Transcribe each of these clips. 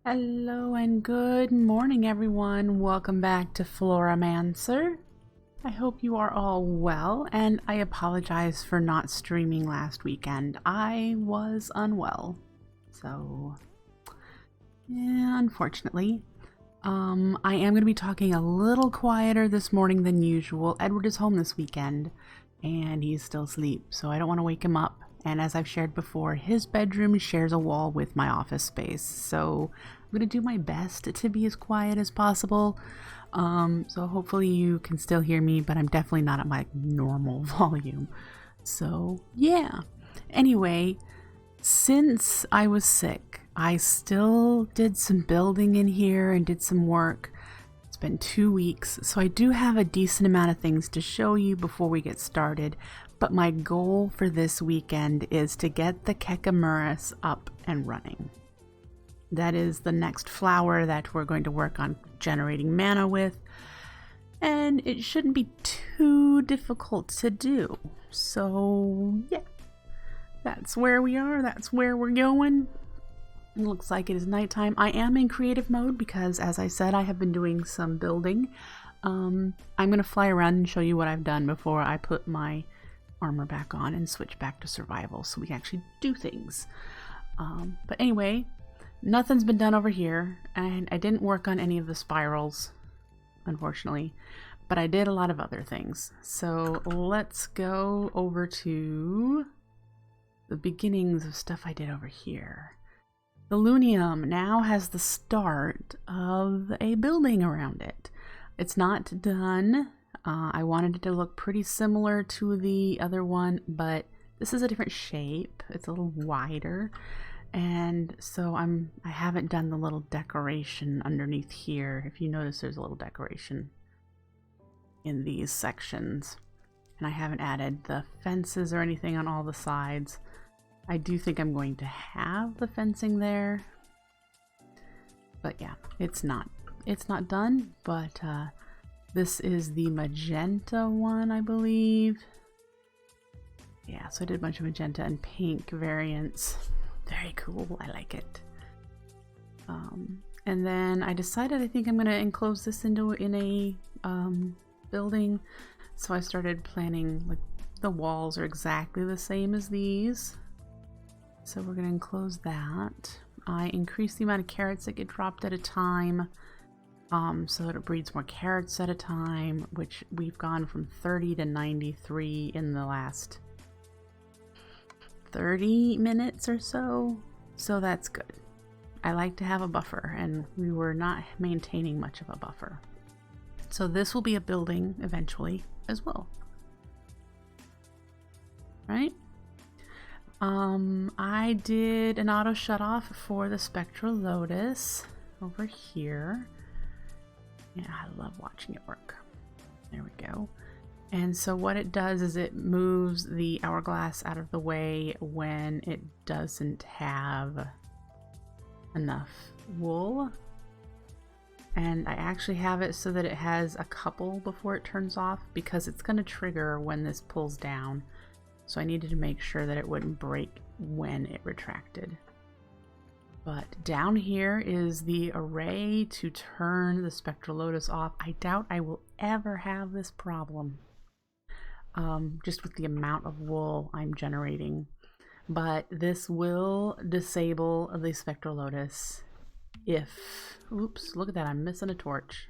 Hello and good morning everyone. Welcome back to Floramancer. I hope you are all well, and I apologize for not streaming last weekend. I was unwell, so yeah, unfortunately. I am going to be talking a little quieter this morning than usual. Edward is home this weekend and he's still asleep, so I don't want to wake him up. And as I've shared before, his bedroom shares a wall with my office space, so I'm going to do my best to be as quiet as possible. So hopefully you can still hear me, but I'm definitely not at my normal volume. So yeah. Anyway, since I was sick, I still did some building in here and did some work. It's been 2 weeks, so I do have a decent amount of things to show you before we get started. But my goal for this weekend is to get the Kekimurus up and running. That is the next flower that we're going to work on generating mana with. And it shouldn't be too difficult to do. So yeah, that's where we are. That's where we're going. It looks like it is nighttime. I am in creative mode because, as I said, I have been doing some building. I'm going to fly around and show you what I've done before I put my armor back on and switch back to survival so we can actually do things. But anyway, nothing's been done over here, and I didn't work on any of the spirals, unfortunately, but I did a lot of other things. So let's go over to the beginnings of stuff I did over here. The Lunium now has the start of a building around it. It's not done. I wanted it to look pretty similar to the other one, but this is a different shape. It's a little wider, and so I haven't done the little decoration underneath here. If you notice, there's a little decoration in these sections, and I haven't added the fences or anything on all the sides. I do think I'm going to have the fencing there, but yeah, it's not done. But this is the magenta one, I believe. Yeah, so I did a bunch of magenta and pink variants. Very cool, I like it. And then I decided I think I'm going to enclose this in a building. So I started planning, like, the walls are exactly the same as these. So we're going to enclose that. I increased the amount of carrots that get dropped at a time, so that it breeds more carrots at a time, which we've gone from 30 to 93 in the last 30 minutes or so. So that's good. I like to have a buffer, and we were not maintaining much of a buffer. So this will be a building eventually as well. Right? I did an auto shut off for the Spectral Lotus over here. Yeah, I love watching it work. There we go. And so what it does is it moves the hourglass out of the way when it doesn't have enough wool. And I actually have it so that it has a couple before it turns off, because it's going to trigger when this pulls down. So I needed to make sure that it wouldn't break when it retracted. But down here is the array to turn the Spectral Lotus off. I doubt I will ever have this problem, just with the amount of wool I'm generating. But this will disable the Spectral Lotus if... Oops, look at that, I'm missing a torch.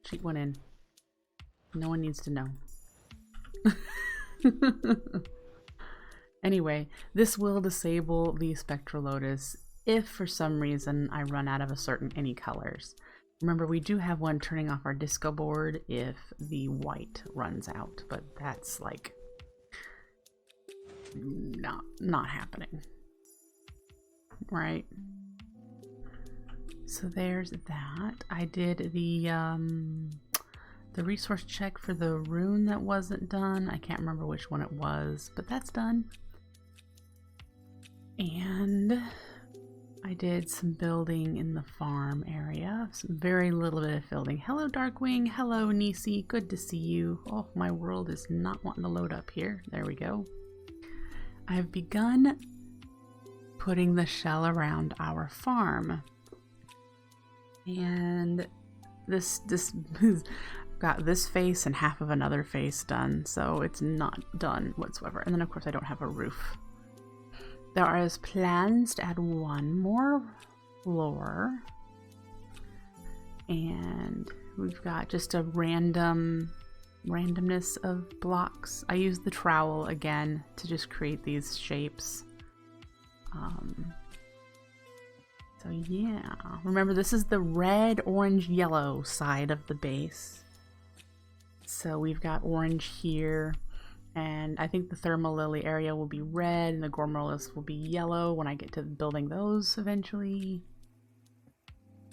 Cheat one in. No one needs to know. Anyway, this will disable the Spectral Lotus if for some reason I run out of a certain any colors. Remember, we do have one turning off our disco board if the white runs out, but that's like not happening, right? So there's that. I did the resource check for the rune that wasn't done. I can't remember which one it was, but that's done. And I did some building in the farm area. Some very little bit of building. Hello, Darkwing. Hello, Nisi. Good to see you. Oh, my world is not wanting to load up here. There we go. I've begun putting the shell around our farm. And this got this face and half of another face done, so it's not done whatsoever. And then of course I don't have a roof. There are plans to add one more floor, and we've got just a randomness of blocks. I use the trowel again to just create these shapes. So yeah, remember this is the red, orange, yellow side of the base. So we've got orange here, and I think the thermal lily area will be red and the Gormorylus will be yellow when I get to building those eventually.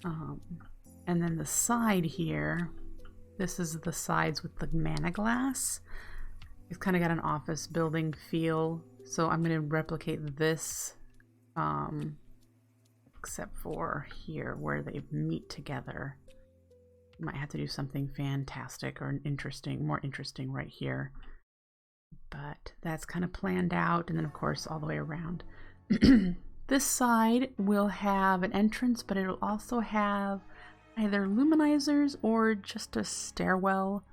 And then the side here, this is the sides with the mana glass. It's kind of got an office building feel, so I'm going to replicate this, except for here where they meet together. Might have to do something fantastic or interesting, more interesting right here. But that's kind of planned out, and then of course all the way around. This side will have an entrance, but it'll also have either luminizers or just a stairwell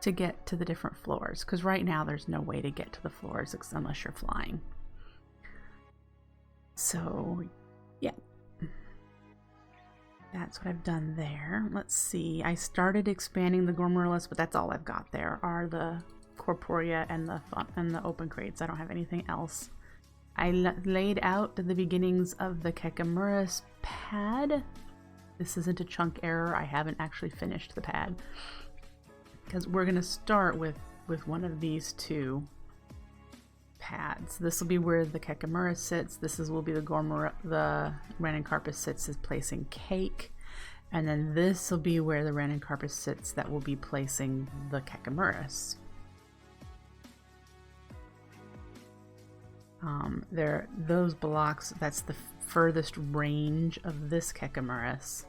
to get to the different floors, because right now there's no way to get to the floors unless you're flying. So yeah, that's what I've done there. Let's see, I started expanding the Gormorylus, but that's all I've got there are the Corporea and the open crates. I don't have anything else. I laid out the beginnings of the Kekimurus pad. This isn't a chunk error. I haven't actually finished the pad because we're going to start with one of these two pads. This will be where the Kekimurus sits. Will be the Ranuncarpus sits is placing cake, and then this will be where the Ranuncarpus sits that will be placing the Kekimurus. Those blocks, that's the furthest range of this Kekimurus.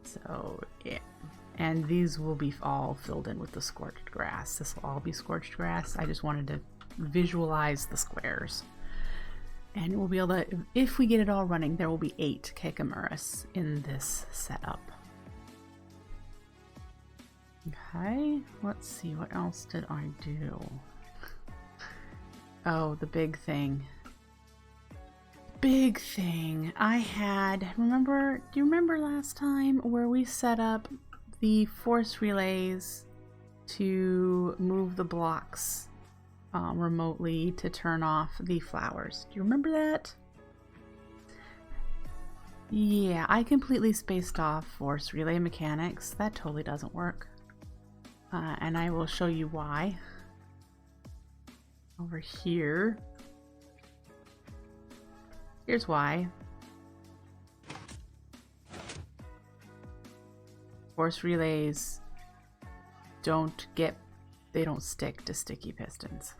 So yeah, and these will be all filled in with the scorched grass. This will all be scorched grass. I just wanted to visualize the squares, and we'll be able to, if we get it all running, there will be 8 Kekimurus in this setup. Okay, let's see, what else did I do? Oh, the big thing. Big thing. I had, do you remember last time where we set up the force relays to move the blocks remotely to turn off the flowers? Do you remember that? Yeah, I completely spaced off force relay mechanics. That totally doesn't work. And I will show you why. Over here. Here's why. Force relays don't stick to sticky pistons.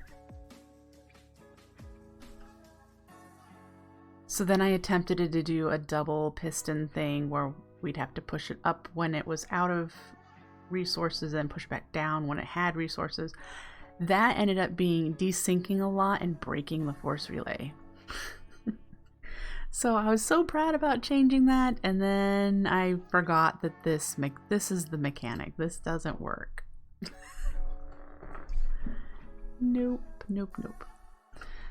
So then I attempted to do a double piston thing where we'd have to push it up when it was out of resources and push back down when it had resources. That ended up being desyncing a lot and breaking the force relay. So I was so proud about changing that, and then I forgot that this is the mechanic. This doesn't work. Nope.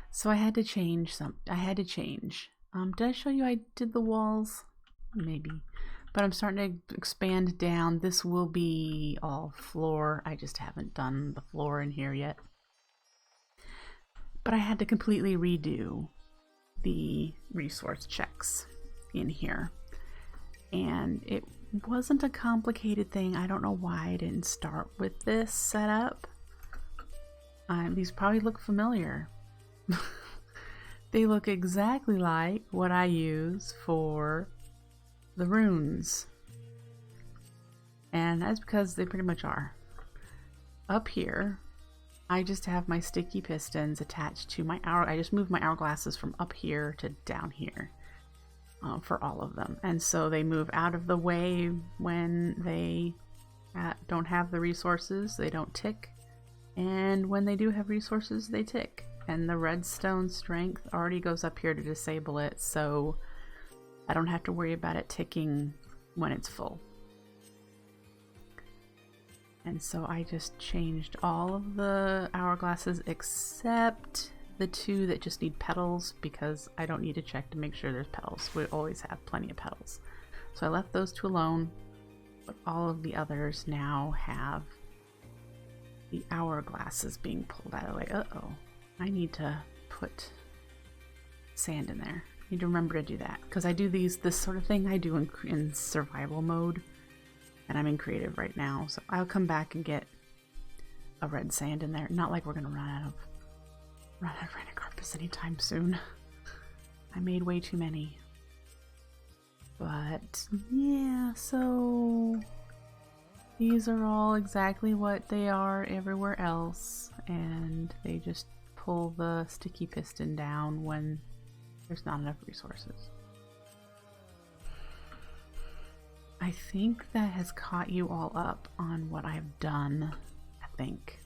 So I had to change did I show you I did the walls? Maybe. But I'm starting to expand down. This will be all floor. I just haven't done the floor in here yet. But I had to completely redo the resource checks in here. And it wasn't a complicated thing. I don't know why I didn't start with this setup. These probably look familiar. They look exactly like what I use for the runes, and that's because they pretty much are. Up here I just have my sticky pistons attached to my I just moved my hourglasses from up here to down here for all of them, and so they move out of the way when they don't have the resources. They don't tick, and when they do have resources they tick, and the redstone strength already goes up here to disable it, so I don't have to worry about it ticking when it's full. And so I just changed all of the hourglasses except the 2 that just need petals, because I don't need to check to make sure there's petals. We always have plenty of petals. So I left those 2 alone, but all of the others now have the hourglasses being pulled out of the way. Uh-oh, I need to put sand in there. I need to remember to do that, because I do this sort of thing I do in survival mode. And I'm in creative right now, so I'll come back and get a red sand in there. Not like we're gonna run out of random carpets anytime soon. I made way too many. But yeah, so these are all exactly what they are everywhere else, and they just pull the sticky piston down when there's not enough resources. I think that has caught you all up on what I've done, I think.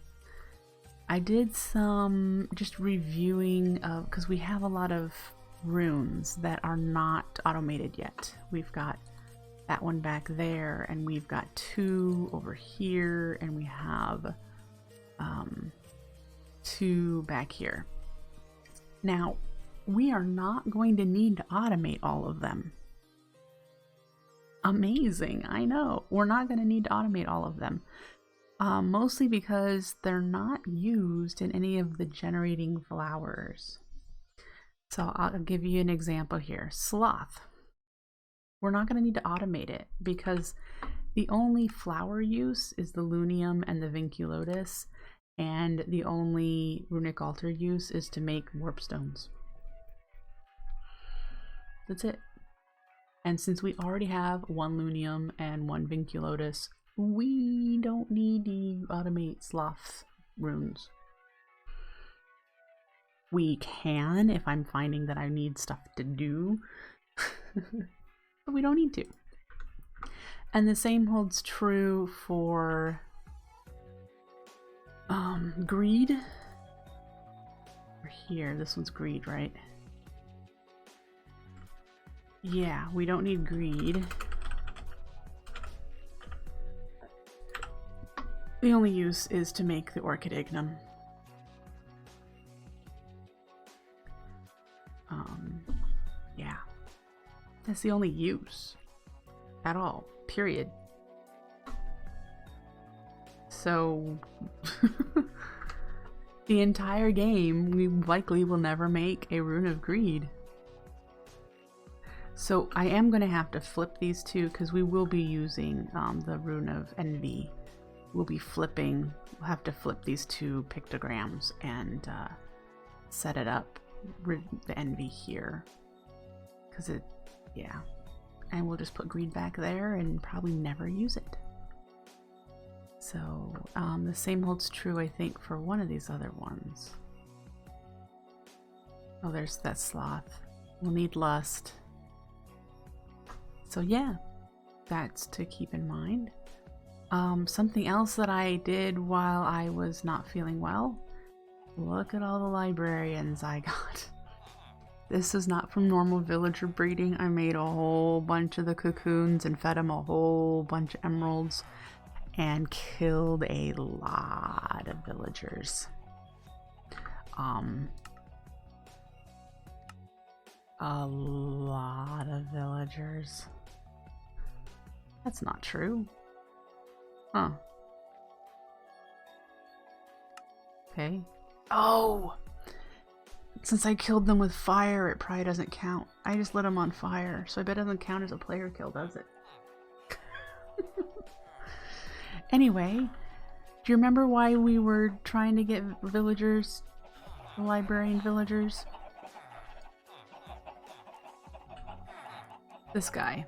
I did some just reviewing of, because we have a lot of runes that are not automated yet. We've got that one back there, and we've got 2 over here, and we have 2 back here. Now, we are not going to need to automate all of them. Amazing, I know. We're not going to need to automate all of them. Mostly because they're not used in any of the generating flowers. So I'll give you an example here. Sloth. We're not going to need to automate it because the only flower use is the Lunium and the Vinculotus, and the only runic altar use is to make warp stones. That's it. And since we already have 1 Lunium and 1 Vinculotus, we don't need to automate sloth runes. We can if I'm finding that I need stuff to do, but we don't need to. And the same holds true for greed. Over here, this one's greed, right? Yeah, we don't need greed. The only use is to make the orchid ignum. Yeah. That's the only use at all, period. So the entire game, we likely will never make a rune of greed. So I am going to have to flip these 2 because we will be using the rune of envy. We'll be flipping, we'll have to flip these 2 pictograms and set it up, the envy here. Because it, yeah. And we'll just put greed back there and probably never use it. So the same holds true, I think, for one of these other ones. Oh, there's that sloth. We'll need lust. So yeah, that's to keep in mind. Something else that I did while I was not feeling well. Look at all the librarians I got. This is not from normal villager breeding. I made a whole bunch of the cocoons and fed them a whole bunch of emeralds and killed a lot of villagers. A lot of villagers. That's not true. Huh. Okay. Oh! Since I killed them with fire, it probably doesn't count. I just lit them on fire, so I bet it doesn't count as a player kill, does it? Anyway, do you remember why we were trying to get villagers, librarian villagers? This guy.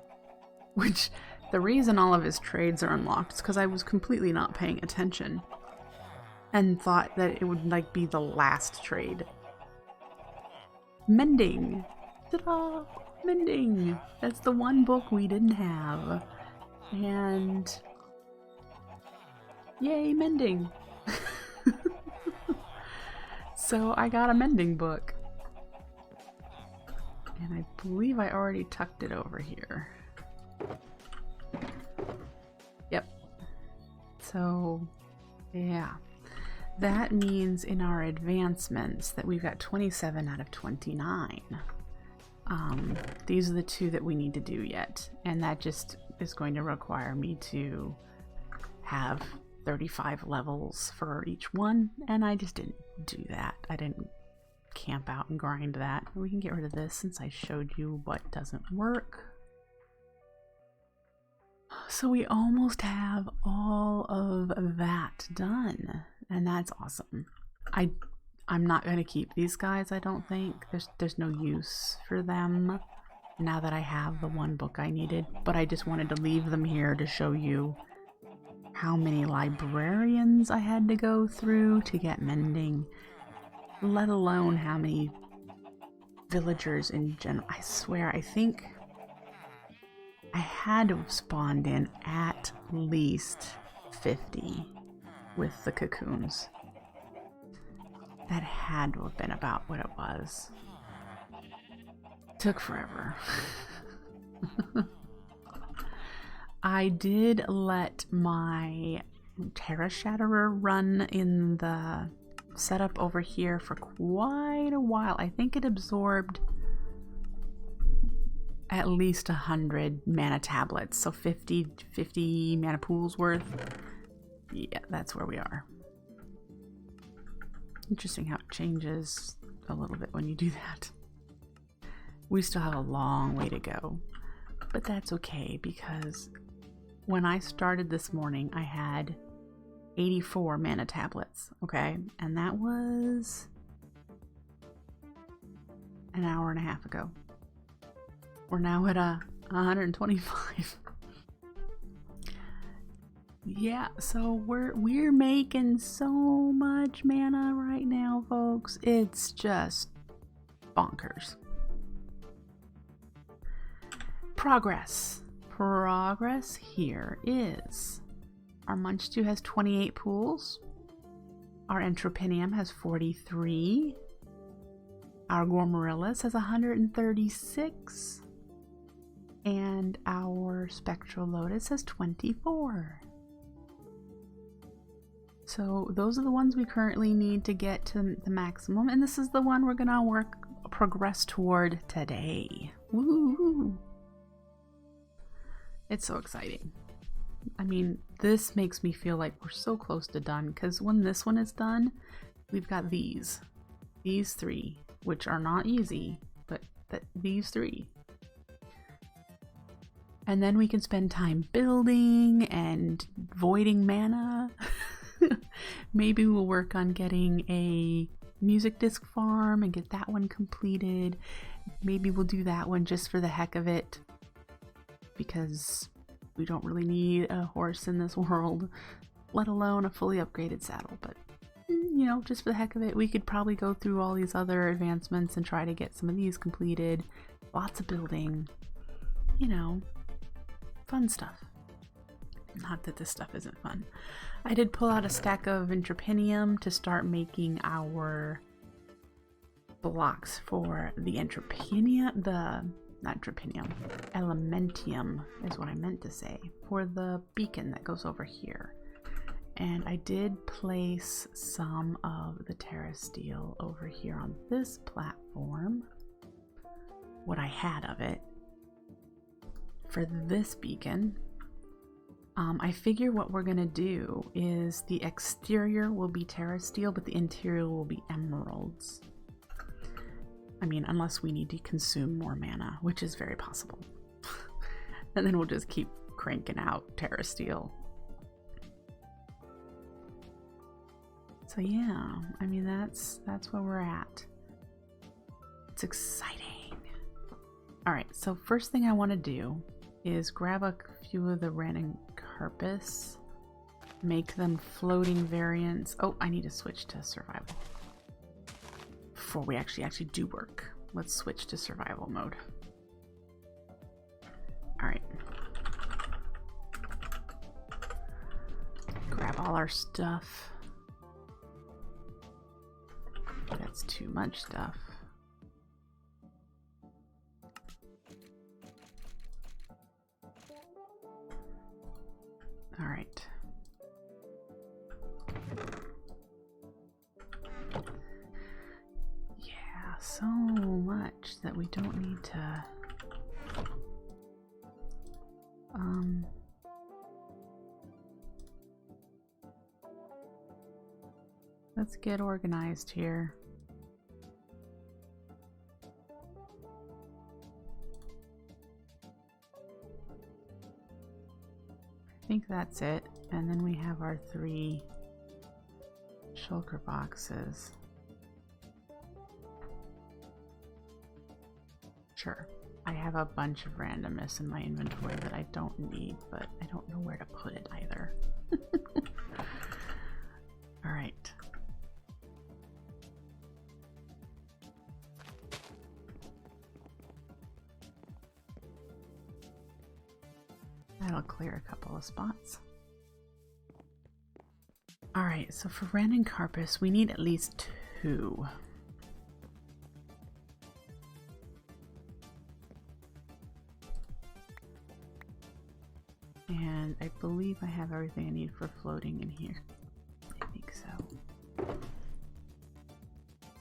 Which, the reason all of his trades are unlocked is because I was completely not paying attention and thought that it would like be the last trade. Mending! Ta-da! Mending! That's the one book we didn't have. And yay, mending! So I got a mending book. And I believe I already tucked it over here. Yep. So, yeah. That means in our advancements that we've got 27 out of 29. These are the two that we need to do yet. And that just is going to require me to have 35 levels for each one. And I just didn't do that. I didn't camp out and grind that. We can get rid of this since I showed you what doesn't work. So we almost have all of that done, and that's awesome. I'm not going to keep these guys, I don't think. There's no use for them now that I have the one book I needed, but I just wanted to leave them here to show you how many librarians I had to go through to get mending, let alone how many villagers in general. I swear, I think I had to have spawned in at least 50 with the cocoons. That had to have been about what it was. Took forever. I did let my Terra Shatterer run in the setup over here for quite a while. I think it absorbed at least 100 mana tablets, so 50 mana pools worth. Yeah, that's where we are. Interesting how it changes a little bit when you do that. We still have a long way to go, but that's okay because when I started this morning, I had 84 mana tablets, okay? And that was an hour and a half ago. We're now at 125. Yeah, so we're making so much mana right now, folks. It's just bonkers. Progress here is our Munchtu has 28 pools. Our Entropinium has 43. Our Gormarillus has 136. And our Spectral Lotus has 24. So those are the ones we currently need to get to the maximum, and this is the one we're gonna progress toward today. Woo! It's so exciting. I mean, this makes me feel like we're so close to done, because when this one is done, we've got these three, which are not easy, but these three. And then we can spend time building and voiding mana. Maybe we'll work on getting a music disc farm and get that one completed. Maybe we'll do that one just for the heck of it, because we don't really need a horse in this world, let alone a fully upgraded saddle. But you know, just for the heck of it, we could probably go through all these other advancements and try to get some of these completed. Lots of building, you know, fun stuff. Not that this stuff isn't fun. I did pull out a stack of Entropinium to start making our blocks for the Elementium is what I meant to say, for the beacon that goes over here. And I did place some of the Terra Steel over here on this platform, what I had of it, for this beacon. I figure what we're gonna do is the exterior will be Terra Steel, but the interior will be emeralds. I mean, unless we need to consume more mana, which is very possible. And then we'll just keep cranking out Terra Steel. So yeah, I mean, that's where we're at. It's exciting. All right, so first thing I want to do is grab a few of the Random Carpus, make them floating variants. Oh, I need to switch to survival. Before we actually do work, let's switch to survival mode. All right. Grab all our stuff. That's too much stuff. All right. Yeah, so much that we don't need to let's get organized here. I think that's it. And then we have our 3 shulker boxes. Sure. I have a bunch of randomness in my inventory that I don't need, but I don't know where to put it either. All right. That'll clear a couple of spots. All right, so for random carpus, we need at least 2. And I believe I have everything I need for floating in here. I think so.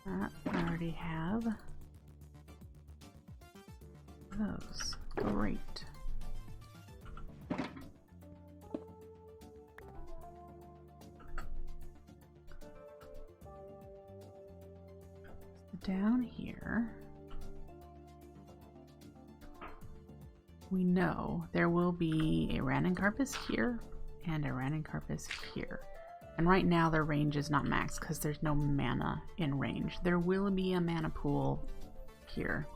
That I already have. Those. Great. Down here, we know there will be a random carpus here and a random carpus here. And right now their range is not maxed because there's no mana in range. There will be a mana pool here.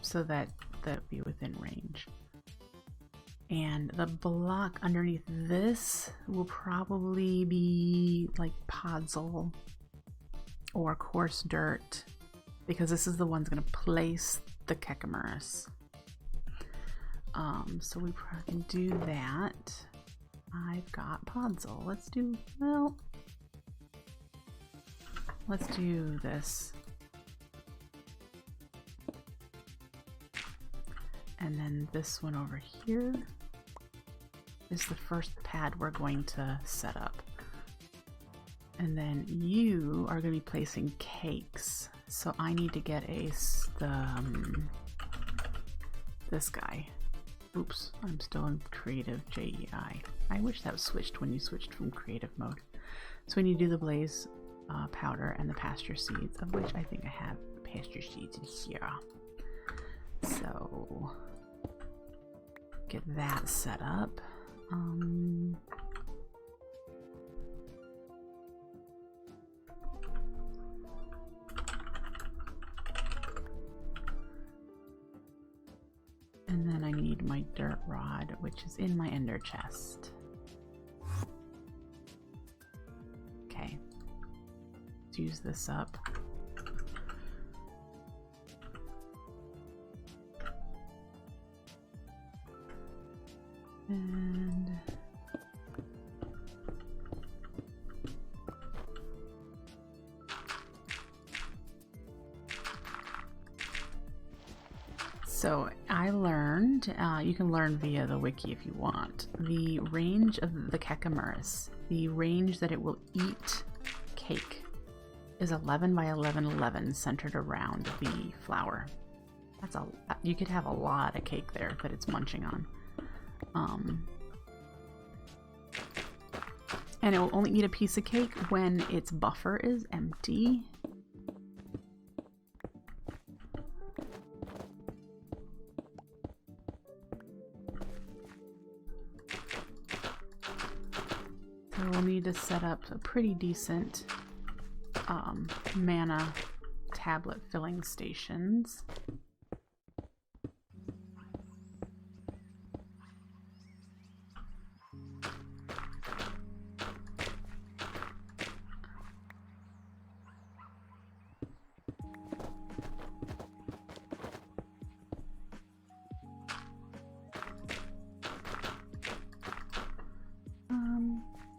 So that that'll be within range. And the block underneath this will probably be like podzol or coarse dirt, because this is the one's going to place the Kekimurus. So we probably can do that. I've got podzol. Let's do, well, let's do this. And then this one over here is the first pad we're going to set up. And then you are going to be placing cakes. So I need to get this guy. Oops, I'm still in creative JEI. I wish that was switched when you switched from creative mode. So we need to do the blaze powder and the pasture seeds, of which I think I have pasture seeds in here. So get that set up. And then I need my dirt rod, which is in my ender chest. Okay, let's use this up. And so I learned, you can learn via the wiki if you want, the range of the Kekimurus, the range that it will eat cake is 11 by 11, 11 centered around the flower. That's a, you could have a lot of cake there that it's munching on. And it will only eat a piece of cake when its buffer is empty. So we'll need to set up a pretty decent mana tablet filling stations.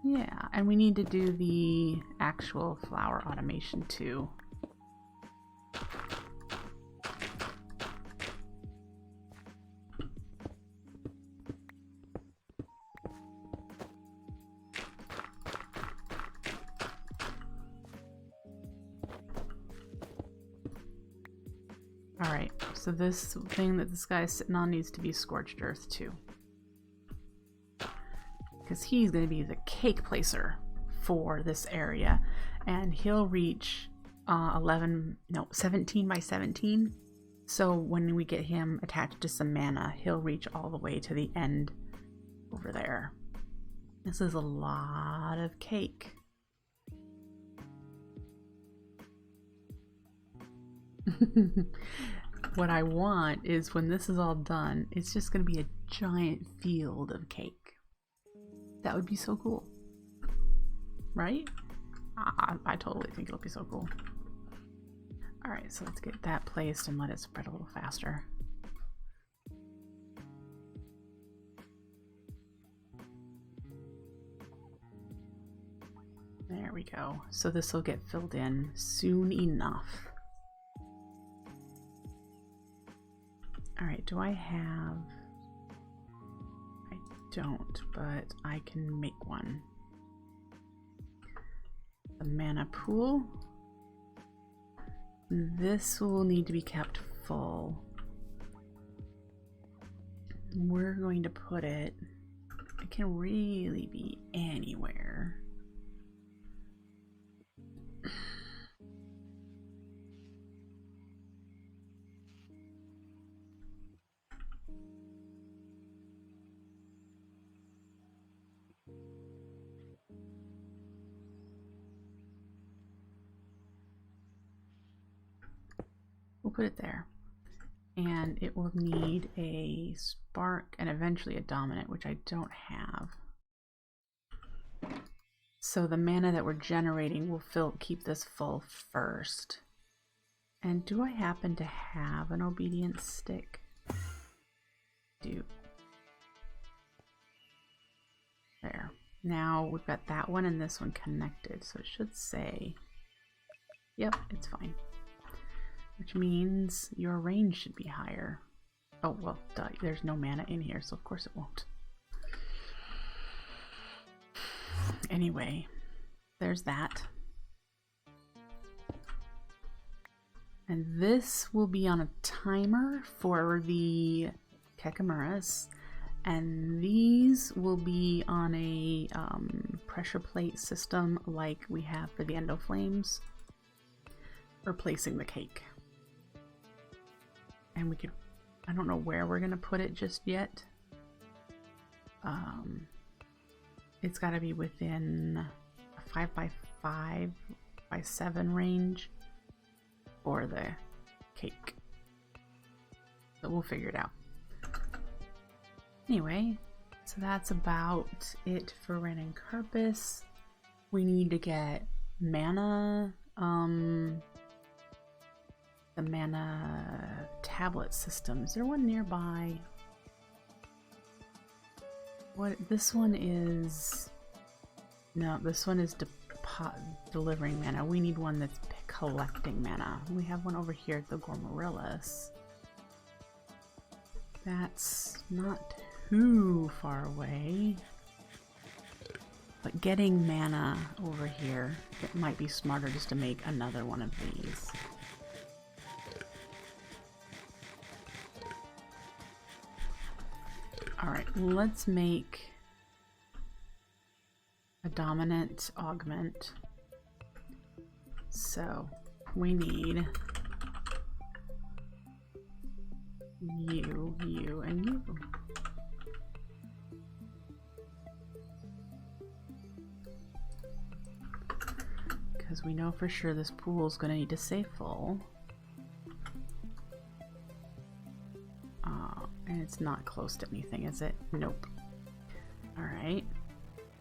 Yeah, and we need to do the actual flower automation too. Alright, so this thing that this guy's sitting on needs to be scorched earth too. Because he's going to be the cake placer for this area. And he'll reach 17 by 17. So when we get him attached to some mana, he'll reach all the way to the end over there. This is a lot of cake. What I want is when this is all done, it's just going to be a giant field of cake. That would be so cool. Right? I totally think it'll be so cool. Alright, so let's get that placed and let it spread a little faster. There we go. So this will get filled in soon enough. Alright, do I have... I don't, but I can make one. The mana pool. This will need to be kept full. We're going to put it... It can really be anywhere. We'll put it there. And it will need a spark and eventually a dominant, which I don't have. So the mana that we're generating will keep this full first. And do I happen to have an obedience stick? Do. There. Now we've got that one and this one connected, so it should say, yep, it's fine. Which means your range should be higher. Oh, well, duh, there's no mana in here, so of course it won't. Anyway, there's that. And this will be on a timer for the Kekimurus. And these will be on a pressure plate system like we have for the Endoflames. Replacing the cake. And we could, I don't know where we're gonna put it just yet. It's gotta be within a 5 by 5 by 7 range for the cake. So we'll figure it out. Anyway, so that's about it for Ren and Carpus. We need to get mana, the mana tablet system. Is there one nearby? What, this one is, no, this one is delivering mana. We need one that's collecting mana. We have one over here at the Gormarillas. That's not too far away. But getting mana over here, it might be smarter just to make another one of these. Alright, let's make a dominant augment. So we need you, you, and you. Because we know for sure this pool is going to need to stay full. And it's not close to anything, is it? Nope. Alright.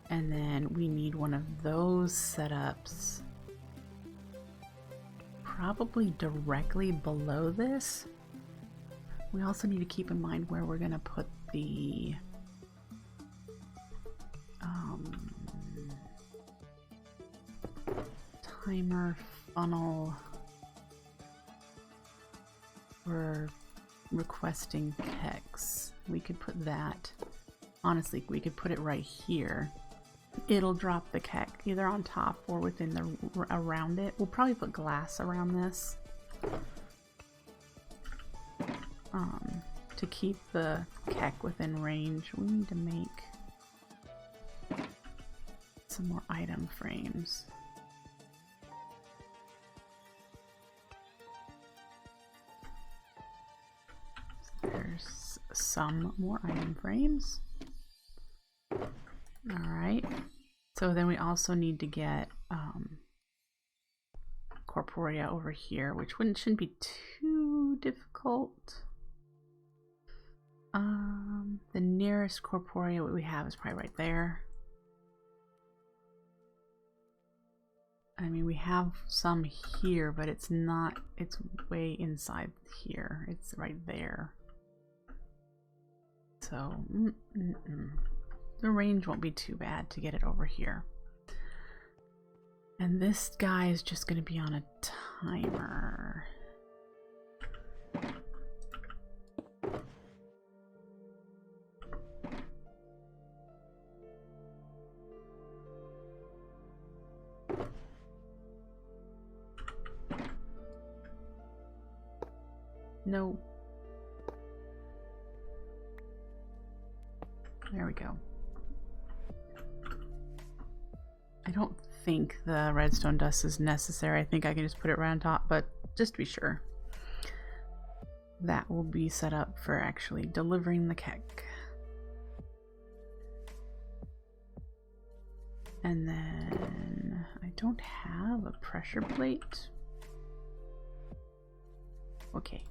And then we need one of those setups probably directly below this. We also need to keep in mind where we're going to put the timer funnel for requesting Kex. We could put that, honestly, we could put it right here. It'll drop the Keck either on top or within the around it. We'll probably put glass around this. to keep the Kek within range, we need to make some more item frames. So there's some more item frames. Alright, so then we also need to get Corporea over here, which shouldn't be too difficult. The nearest Corporea we have is probably right there. I mean, we have some here, but it's not, it's way inside here. It's right there. So, the range won't be too bad to get it over here. And this guy is just going to be on a timer. No. There we go. I don't think the redstone dust is necessary. I think I can just put it right on top, but just to be sure. That will be set up for actually delivering the Kek. And then I don't have a pressure plate. Okay.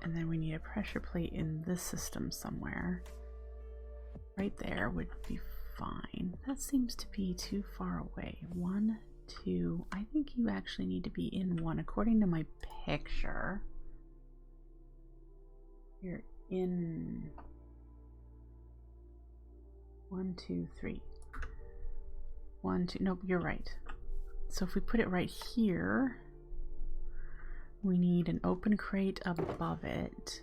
And then we need a pressure plate in this system somewhere. Right there would be fine. That seems to be too far away. 1, 2. I think you actually need to be in one according to my picture. You're in 1, 2, 3. 1, 2. Nope, you're right. So if we put it right here, we need an open crate above it.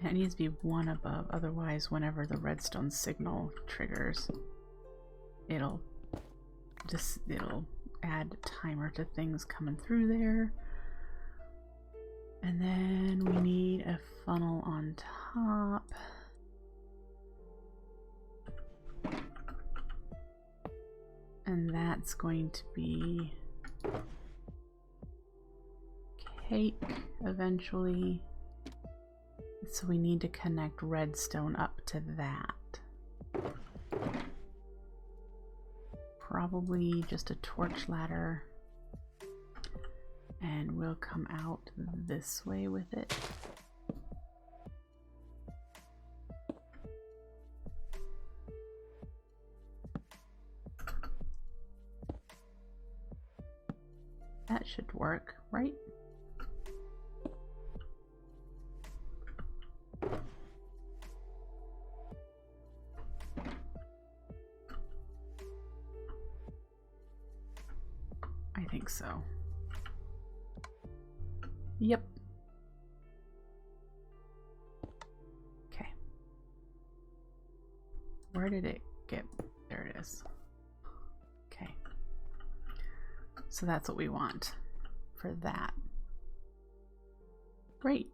And it needs to be one above, otherwise whenever the redstone signal triggers, it'll add a timer to things coming through there. And then we need a funnel on top. And that's going to be cake eventually. So we need to connect redstone up to that. Probably just a torch ladder. And we'll come out this way with it. That should work, right? I think so. Yep. Okay. Where did it get? There it is. Okay. So that's what we want for that. Great.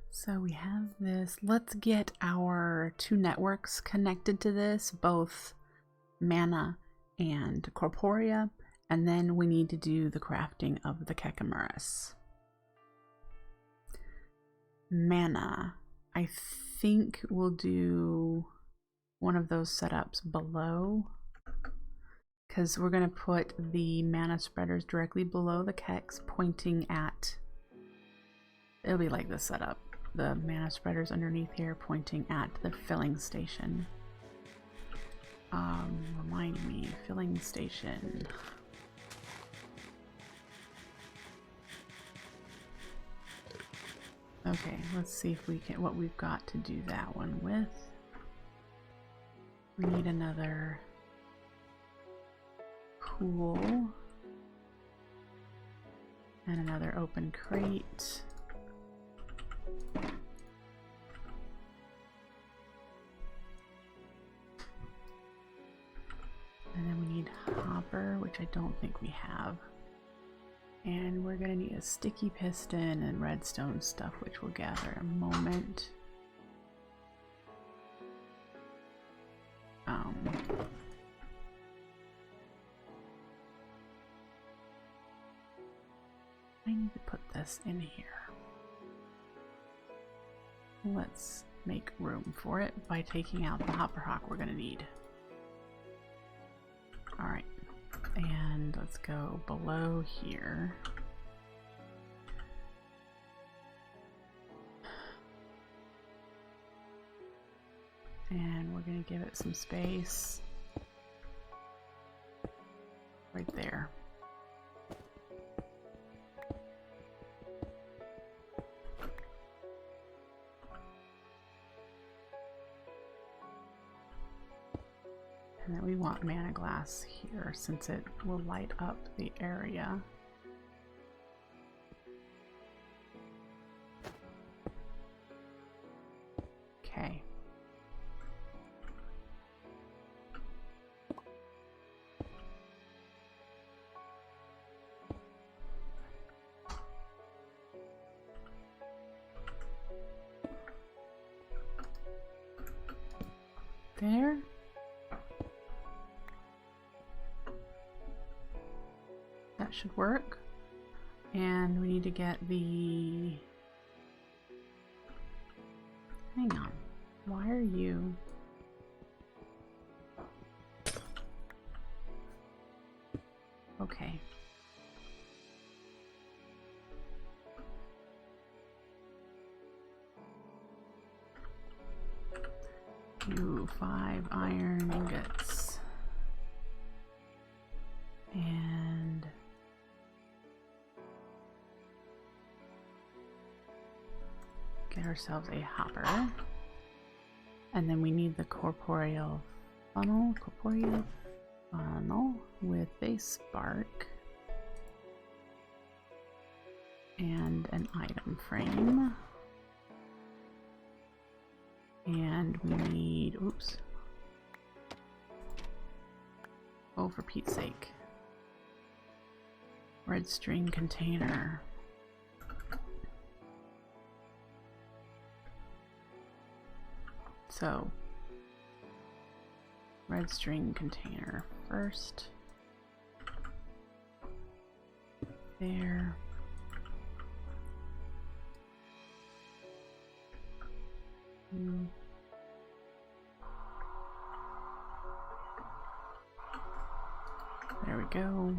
So we have this. Let's get our 2 networks connected to this, both mana and Corporea, and then we need to do the crafting of the Kekimurus. Mana, I think we'll do one of those setups below, because we're going to put the mana spreaders directly below the Keks, pointing at, it'll be like this setup. The mana spreaders underneath here pointing at the filling station. Remind me, filling station. Okay, let's see if we can, what we've got to do that one with. We need another pool and another open crate. And then we need hopper, which I don't think we have. And we're gonna need a sticky piston and redstone stuff, which we'll gather in a moment. I need to put this in here. Let's make room for it by taking out the hopper hock we're gonna need. Alright, and let's go below here. And we're going to give it some space right there. And then we want mana glass here since it will light up the area. Okay. There. That should work. And we need to get the... Hang on. Why are you... Okay. Do 5 iron ingots. And get ourselves a hopper. And then we need the corporeal funnel with a spark and an item frame. And we need, oops. Oh, for Pete's sake. Red string container. So, red string container first. There. There we go.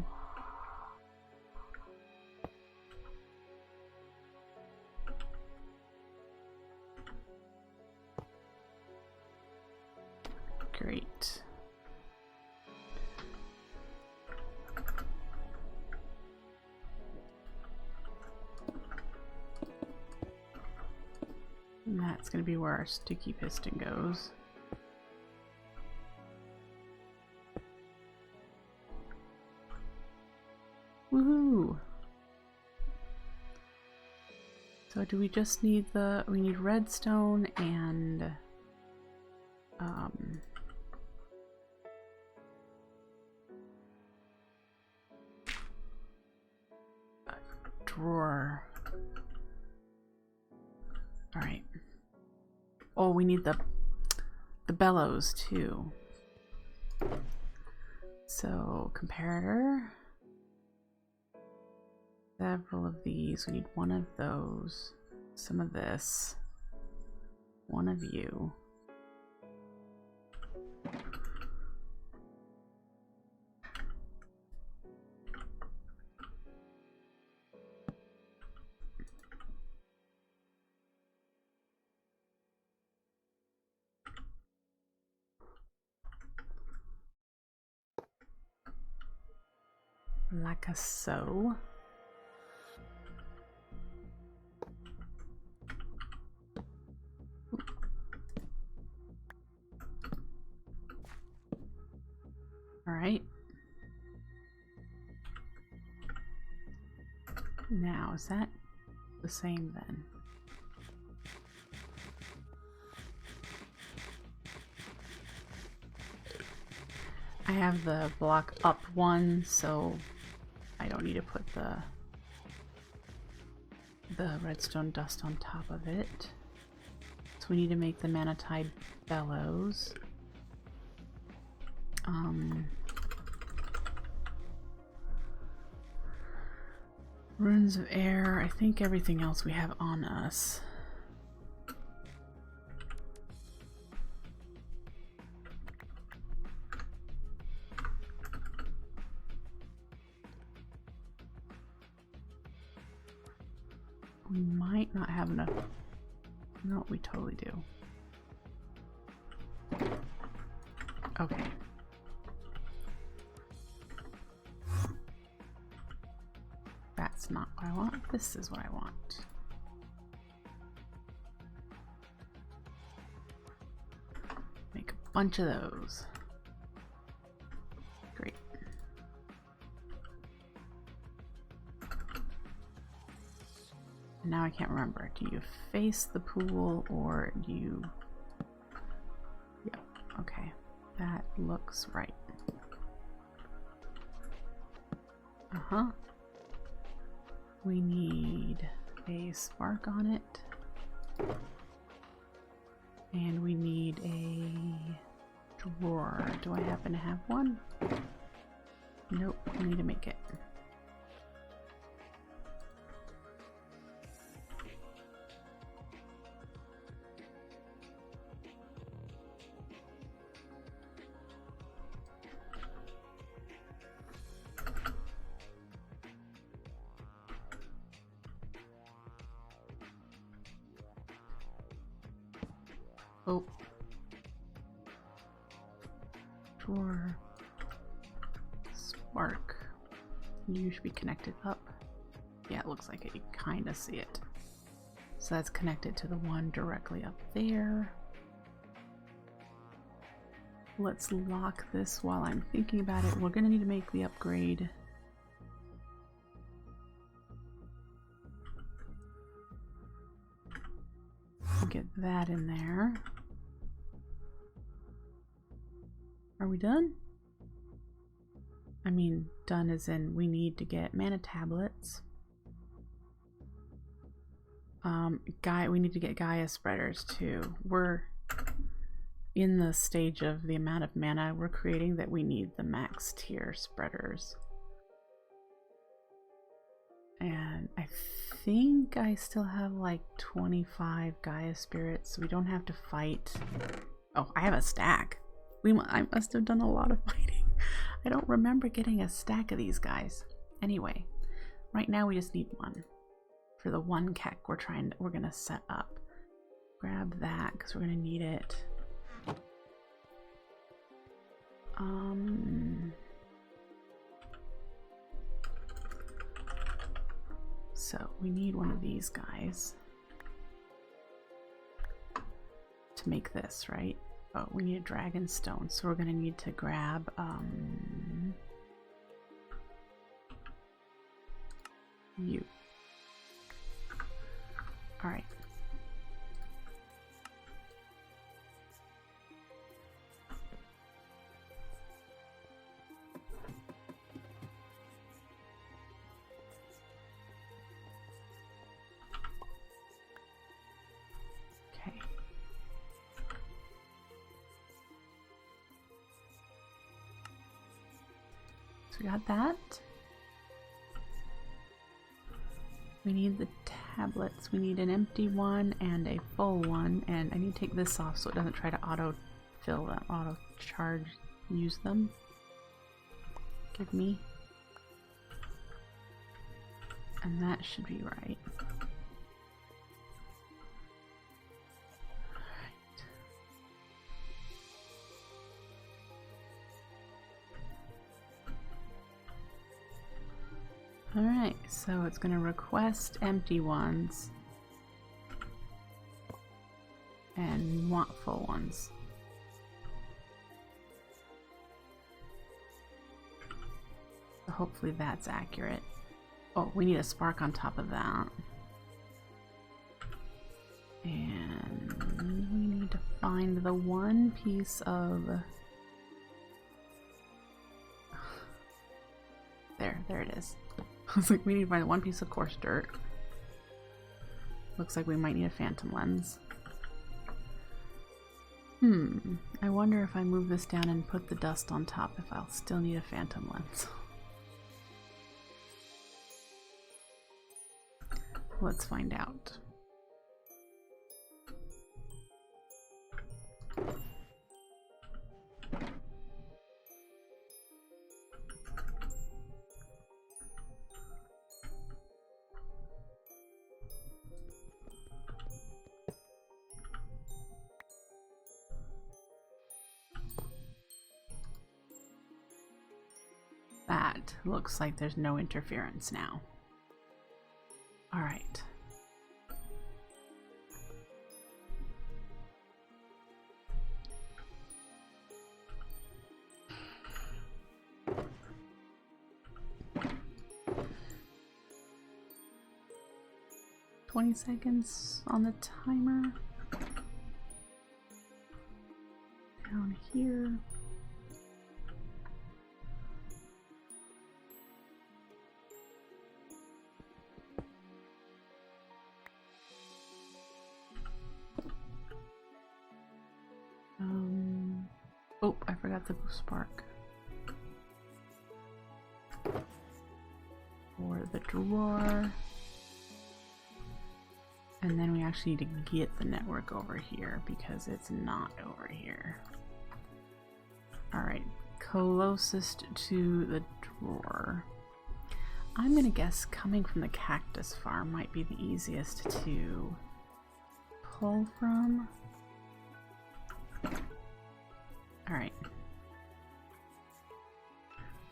Great. And that's going to be where our sticky piston goes. Woohoo! So do we just need we need redstone and a drawer. All right. Oh, we need the bellows too. So comparator. Several of these. We need one of those. Some of this. One of you. Like a so. Alright. Now, is that the same then? I have the block up one, so I don't need to put the redstone dust on top of it. So we need to make the manatide bellows. Runes of air. I think everything else we have on us. We might not have enough. No, we totally do. Okay. That's not what I want. This is what I want. Make a bunch of those. Great. And now I can't remember. Do you face the pool or do you... Yep, okay. That looks right. Uh-huh. We need a spark on it. And we need a drawer. Do I happen to have one? Nope, I need to make it. Oh. Drawer. Spark. You should be connected up. Yeah, it looks like it. You kind of see it. So that's connected to the one directly up there. Let's lock this while I'm thinking about it. We're going to need to make the upgrade. Get that in there. Are we done? I mean, done as in we need to get mana tablets. We need to get Gaia spreaders too. We're in the stage of the amount of mana we're creating that we need the max tier spreaders. And I think I still have like 25 Gaia spirits, so we don't have to fight. Oh, I have a stack. I must have done a lot of fighting. I don't remember getting a stack of these guys. Anyway, right now we just need one for the one kek we're gonna set up. Grab that because we're gonna need it. So we need one of these guys to make this, right? Oh, we need a dragon stone, so we're gonna need to grab you. All right. We got that. We need the tablets. We need an empty one and a full one, and I need to take this off so it doesn't try to auto-fill them, auto-charge, use them. Give me. And that should be right. Alright, so it's going to request empty ones and want full ones. hopefully that's accurate. Oh, we need a spark on top of that. And we need to find the one piece of... There it is. I was like, we need to find one piece of coarse dirt. Looks like we might need a phantom lens. I wonder if I move this down and put the dust on top if I'll still need a phantom lens. Let's find out. That looks like there's no interference now. All right. $20 seconds on the timer. Down here. Oh, I forgot the spark. For the drawer. And then we actually need to get the network over here because it's not over here. Alright, closest to the drawer. I'm gonna guess coming from the cactus farm might be the easiest to pull from. Alright.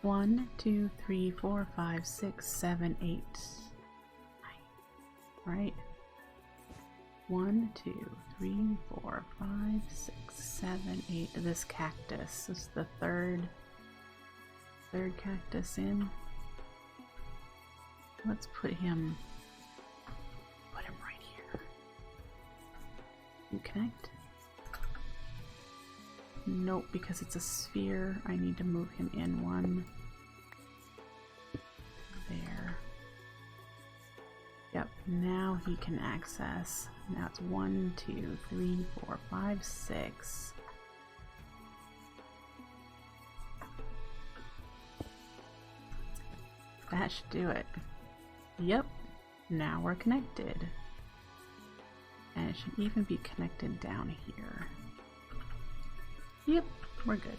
1, 2, 3, 4, 5, 6, 7, 8, 9. Right? 1, 2, 3, 4, 5, 6, 7, 8. This cactus is the third cactus in. Let's put him right here. You connect? Nope, because it's a sphere. I need to move him in one. There. Yep, now he can access. Now it's 1, 2, 3, 4, 5, 6. That should do it. Yep, now we're connected. And it should even be connected down here. Yep, we're good.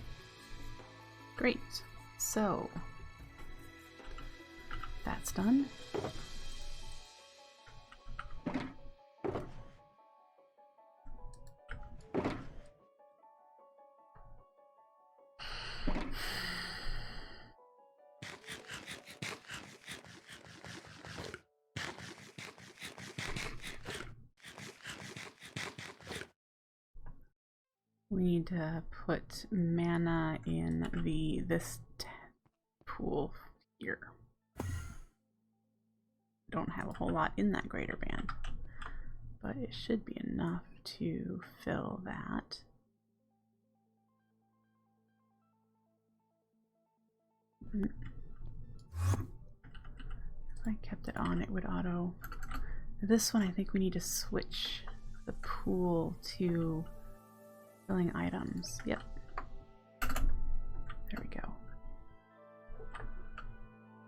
Great. So, that's done. We need to put mana in this pool here. Don't have a whole lot in that greater band, but it should be enough to fill that. If I kept it on, it would auto. This one, I think we need to switch the pool to filling items. Yep. There we go.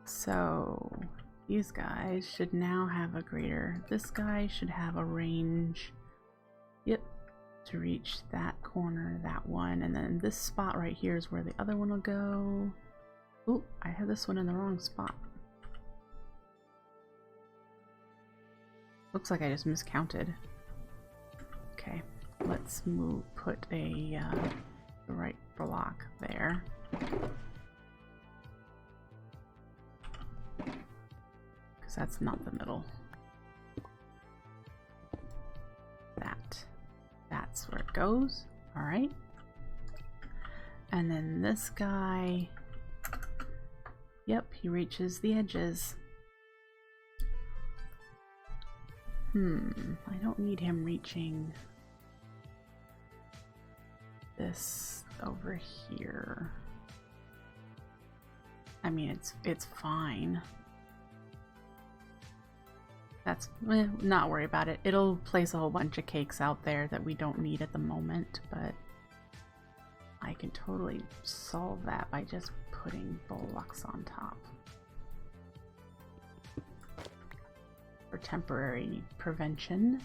So these guys should now have a greater. This guy should have a range. Yep. To reach that corner, that one, and then this spot right here is where the other one will go. Ooh, I have this one in the wrong spot. Looks like I just miscounted. Okay. Let's put a the right block there. Because that's not the middle. That's where it goes. Alright. And then this guy, Yep, he reaches the edges. I don't need him reaching this over here. I mean, it's fine. That's not worry about it. It'll place a whole bunch of cakes out there that we don't need at the moment, but I can totally solve that by just putting bullocks on top for temporary prevention.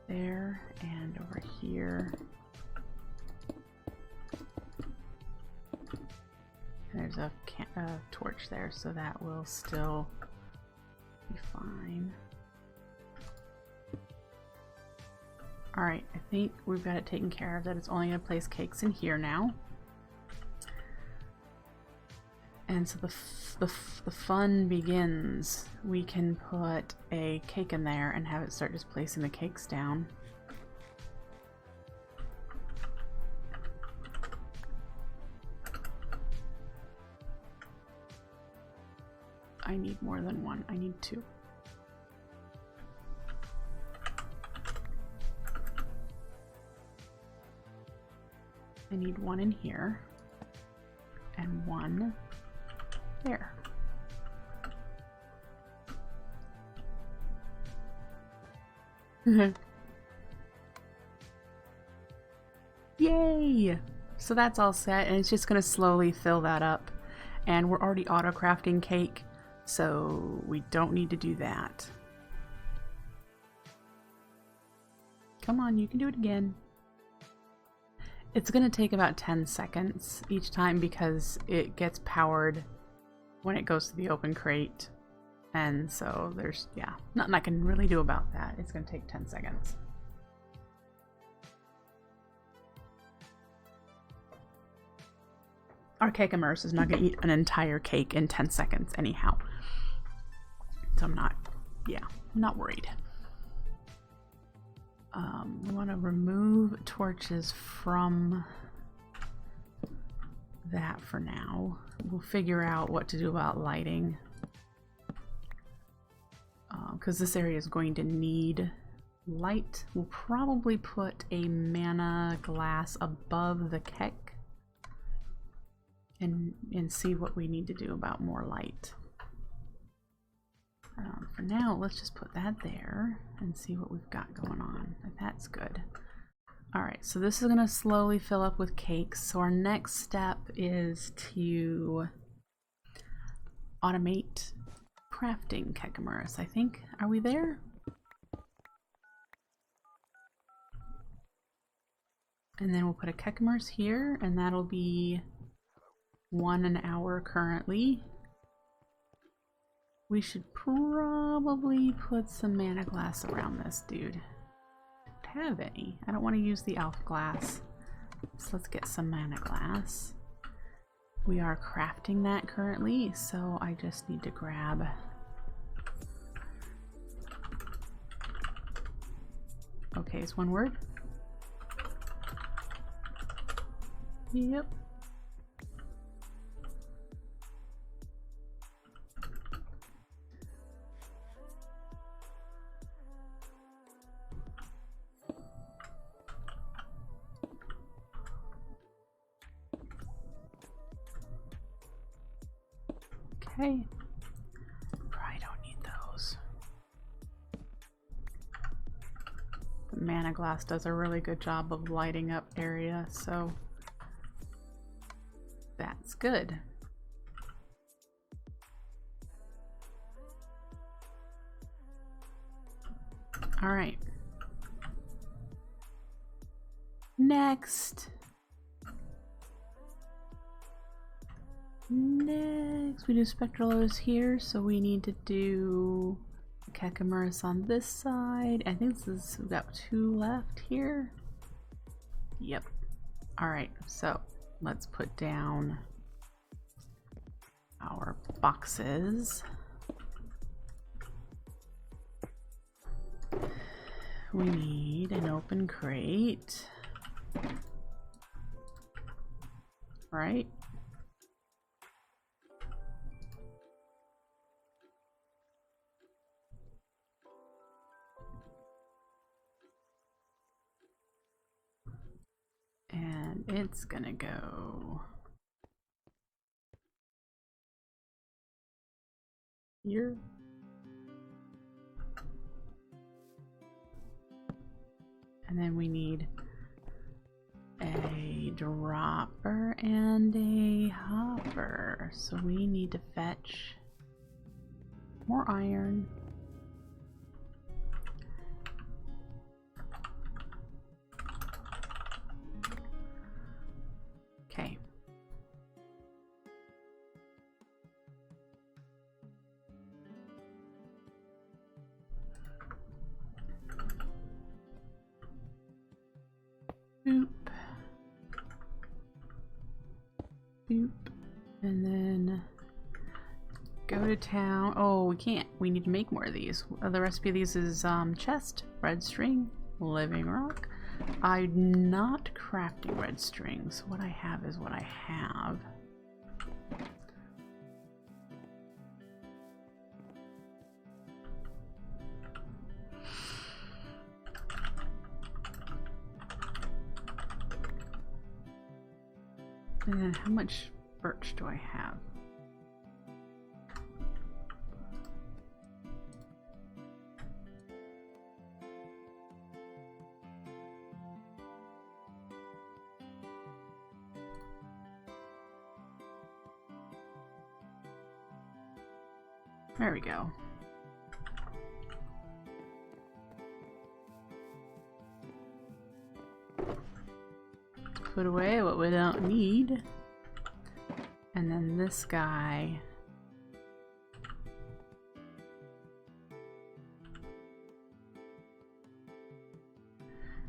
There and over here. There's a torch there, so that will still be fine. Alright, I think we've got it taken care of, that it's only going to place cakes in here now. And so the fun begins. We can put a cake in there and have it start just placing the cakes down. I need more than one. I need two. I need one in here and one there. Yay! So that's all set, and it's just going to slowly fill that up. And we're already auto-crafting cake, so we don't need to do that. Come on, you can do it again. It's going to take about 10 seconds each time because it gets powered when it goes to the open crate. And so there's, yeah, nothing I can really do about that. It's going to take 10 seconds. Our Kekimurus is not going to eat an entire cake in 10 seconds anyhow. So I'm not, yeah, I'm not worried. We want to remove torches from that for now. We'll figure out what to do about lighting. Because this area is going to need light. We'll probably put a mana glass above the kek and see what we need to do about more light. For now, let's just put that there and see what we've got going on. That's good. Alright, so this is going to slowly fill up with cakes. So our next step is to automate crafting Kekimurus, I think. Are we there? And then we'll put a Kekimurus here, and that'll be 1 an hour currently. We should probably put some mana glass around this dude. Don't have any. I don't want to use the elf glass. So let's get some mana glass. We are crafting that currently, so I just need to grab okay, is one word? Yep. Okay. Probably don't need those. The mana glass does a really good job of lighting up area, so that's good. All right. Next, we do spectralers here, so we need to do Kekimurus on this side. I think this is, we've got 2 left here. Yep. Alright, so let's put down our boxes. we need an open crate, right? And it's gonna go here. And then we need a dropper and a hopper. So we need to fetch more iron. Okay. Boop. Boop. And then go to town. Oh, we can't. We need to make more of these. The recipe of these is chest, red string, living rock. I'm not crafting red string, so what I have is what I have. And then how much birch do I have? There we go. Put away what we don't need. And then this guy.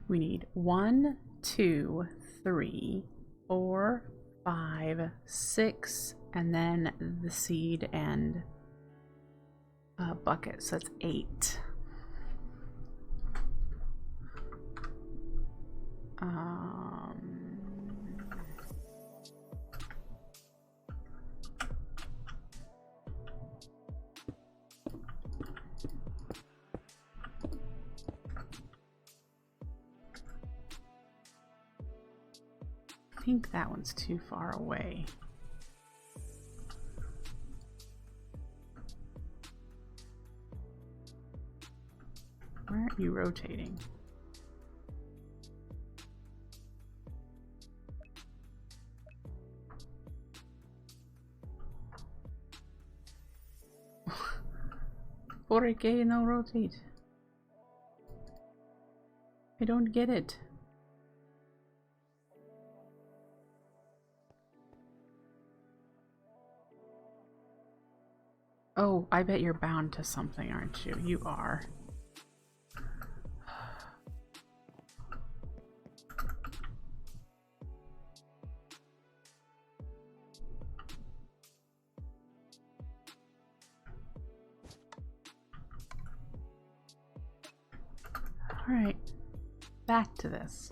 We need 1, 2, 3, 4, 5, 6, and then the seed and bucket, so that's 8. I think that one's too far away. Where are you rotating? ¿Por qué no rotate? I don't get it. Oh, I bet you're bound to something, aren't you? You are. Alright, back to this.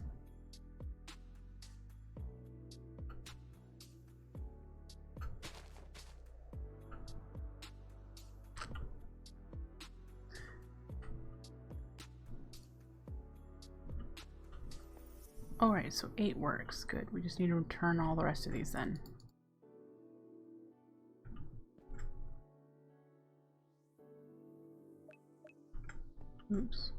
Alright, so 8 works. Good. We just need to return all the rest of these then. Oops.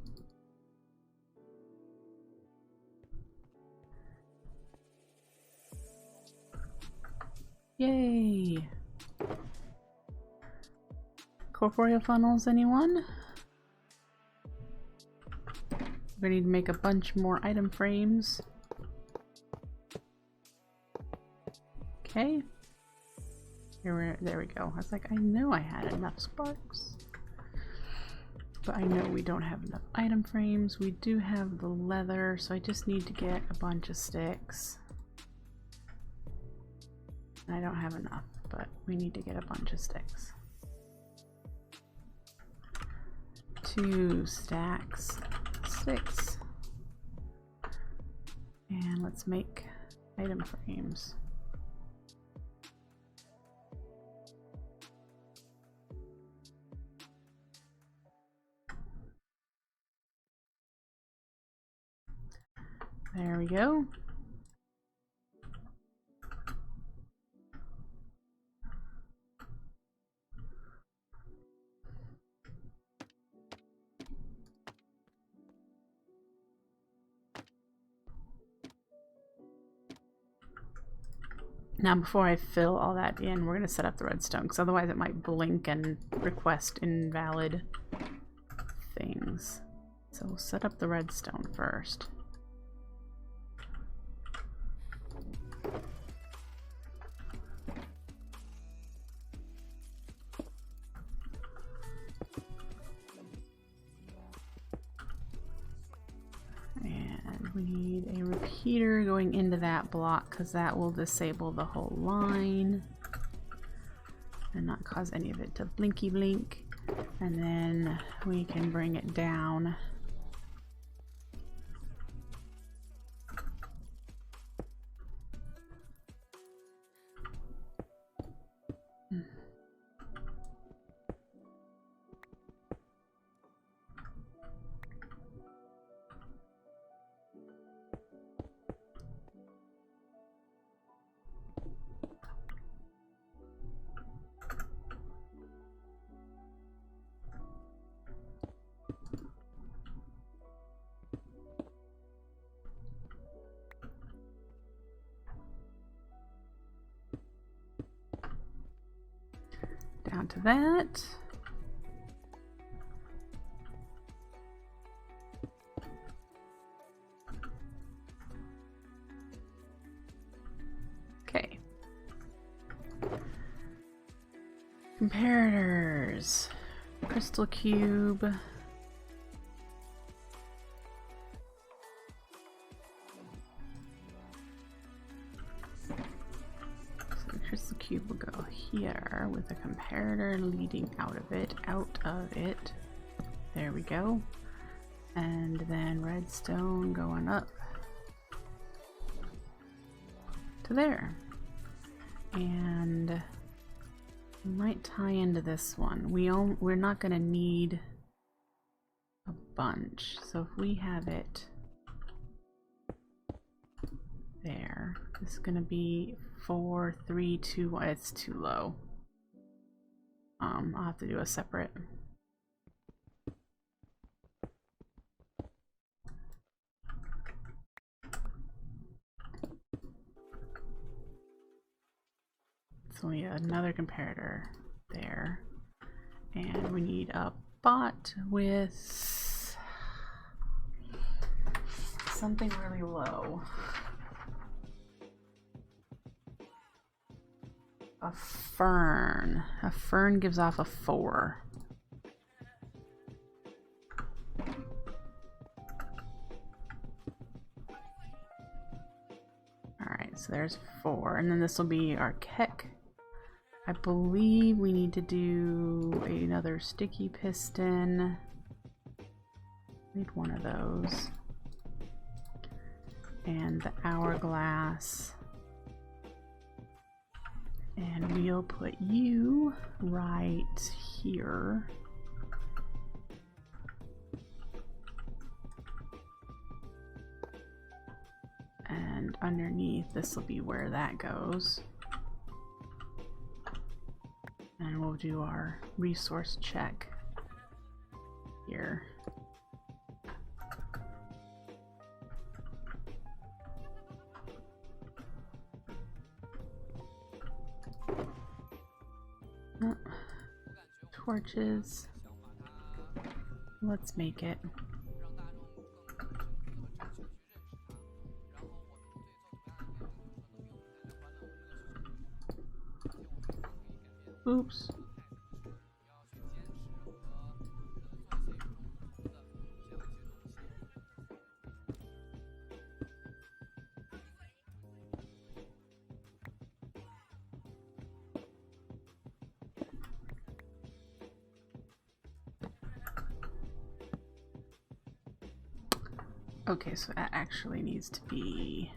Yay! Corporeal funnels, anyone? We need to make a bunch more item frames. Okay. There we go. I was like, I know I had enough sparks. But I know we don't have enough item frames. We do have the leather, so I just need to get a bunch of sticks. I don't have enough, but we need to get a bunch of sticks. 2 stacks, 6. And let's make item frames. There we go. Now before I fill all that in, we're going to set up the redstone, because otherwise it might blink and request invalid things. So we'll set up the redstone first. We need a repeater going into that block because that will disable the whole line and not cause any of it to blinky blink. And then we can bring it down. Down to that. Okay. Comparators. Crystal cube. Crystal cube will go here with a comparator leading out of it. There we go. And then redstone going up to there. And we might tie into this one. We're not going to need a bunch. So if we have it there, this is going to be 4, 3, 2, 1. It's too low. I'll have to do a separate. So we have another comparator there. And we need a bot with something really low. A fern. A fern gives off a 4. Alright, so there's 4. And then this will be our Kek. I believe we need to do another sticky piston. Need one of those. And the hourglass. And we'll put you right here. And underneath, this will be where that goes. And we'll do our resource check here. Oh, torches. Let's make it. Oops. Okay, so that actually needs to be...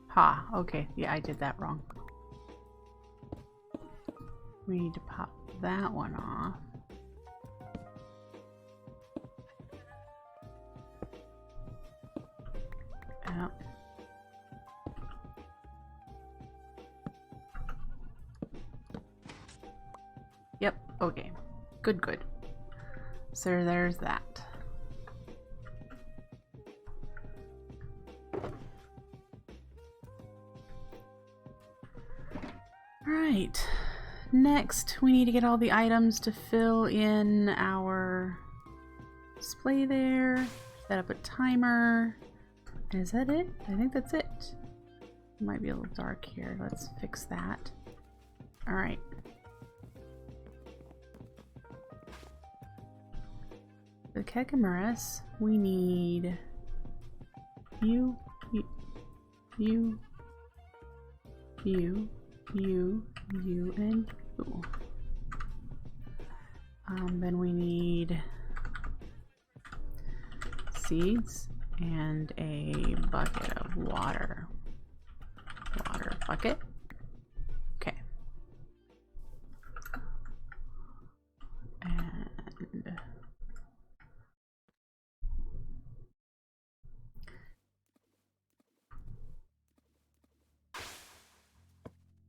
Ha, okay, yeah, I did that wrong. We need to pop that one off. Yep. Yep, okay. Good, good. So there's that. Alright. Next, we need to get all the items to fill in our display there. Set up a timer. Is that it? I think that's it. It might be a little dark here. Let's fix that. Alright. For the Kekimurus, we need you, and you. Then we need seeds and a bucket of water. Water bucket. Okay. And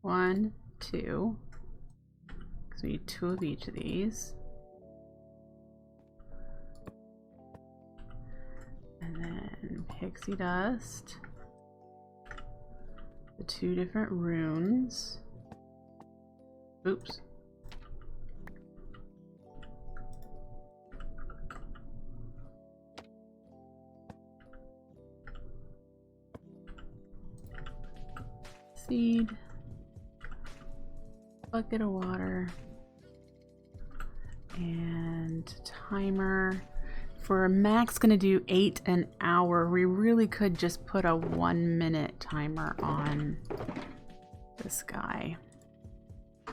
1, 2. Because we need 2 of each of these. And then pixie dust. The 2 different runes. Oops. Seed. Bucket of water. And timer. For max gonna do 8 an hour. We really could just put a 1-minute timer on this guy. I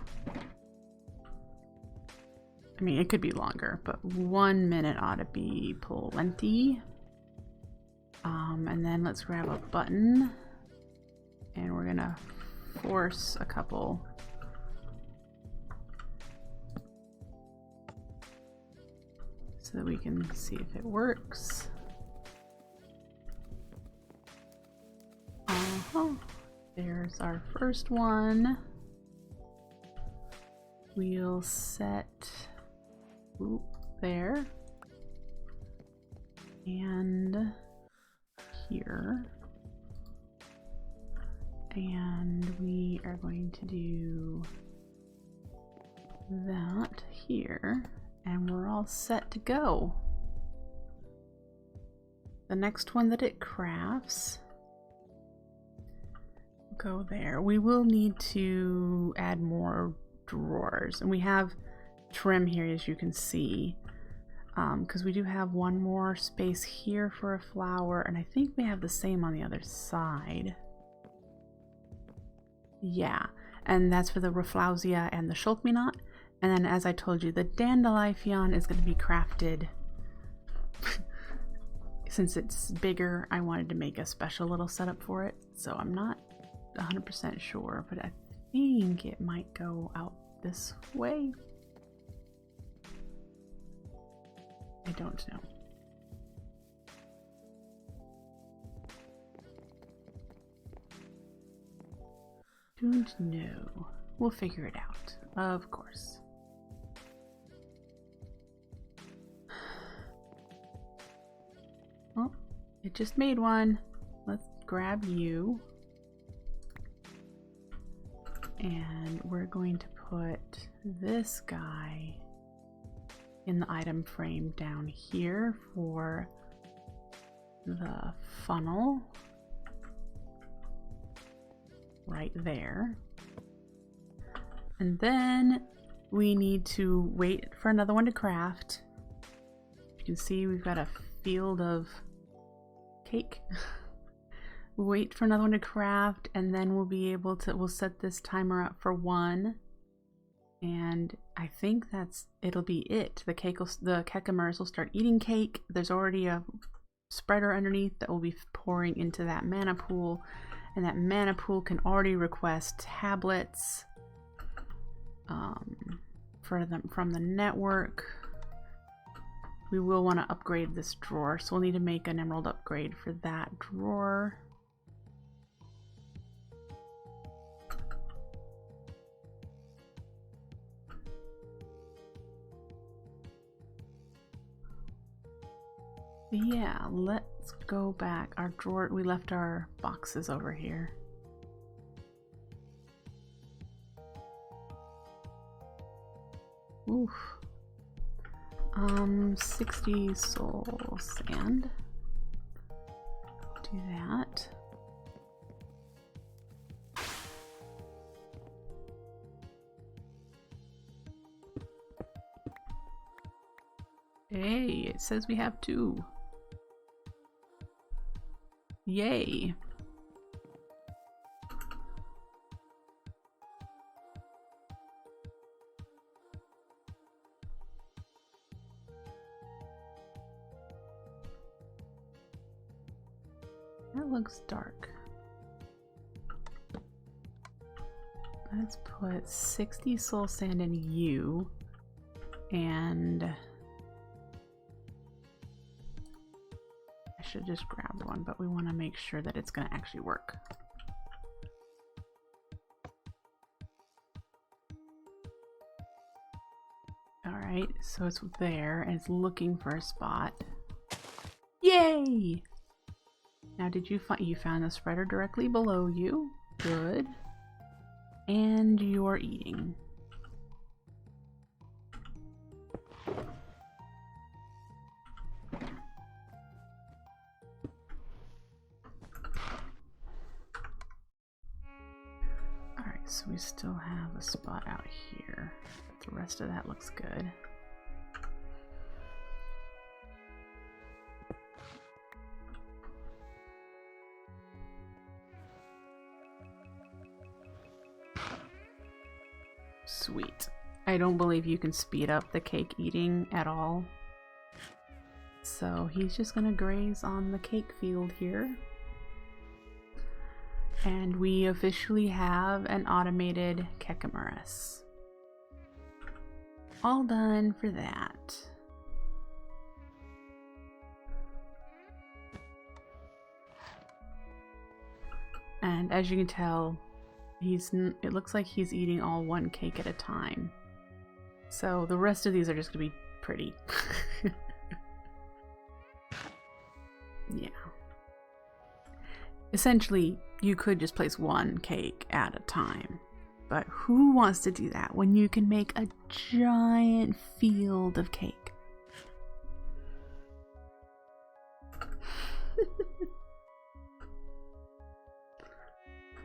mean, it could be longer, but 1 minute ought to be plenty. And then let's grab a button, and we're gonna force a couple. So that we can see if it works. There's our first one. We'll set there and here, and we are going to do that here. And we're all set to go. The next one that it crafts, go there. We will need to add more drawers, and we have trim here, as you can see, because we do have one more space here for a flower, and I think we have the same on the other side. Yeah, and that's for the Rafflesia and the Shulkminot. And then, as I told you, the Dandelion is going to be crafted. Since it's bigger, I wanted to make a special little setup for it. So I'm not 100% sure, but I think it might go out this way. I don't know. Don't know. We'll figure it out, of course. Oh, it just made one. Let's grab you. And we're going to put this guy in the item frame down here for the funnel. Right there. And then we need to wait for another one to craft. You can see we've got a field of cake. We'll wait for another one to craft, and then we'll be able to, we'll set this timer up for 1. And I think it'll be it. The Kekimurus will start eating cake. There's already a spreader underneath that will be pouring into that mana pool, and that mana pool can already request tablets from the network. We will want to upgrade this drawer, so we'll need to make an emerald upgrade for that drawer. Yeah, let's go back. Our drawer, we left our boxes over here. Oof. 60 soul sand. Do that. Hey, it says we have 2. Yay. That looks dark. Let's put 60 soul sand in you, and I should just grab one, but we want to make sure that it's going to actually work. Alright, so it's there and it's looking for a spot. Yay! Now did you found the spreader directly below you? Good. And you're eating. Alright, so we still have a spot out here. The rest of that looks good. Sweet. I don't believe you can speed up the cake eating at all. So he's just gonna graze on the cake field here. And we officially have an automated Kekimurus. All done for that. And as you can tell, it looks like he's eating all one cake at a time. So the rest of these are just gonna be pretty. Yeah. Essentially, you could just place one cake at a time. But who wants to do that when you can make a giant field of cake?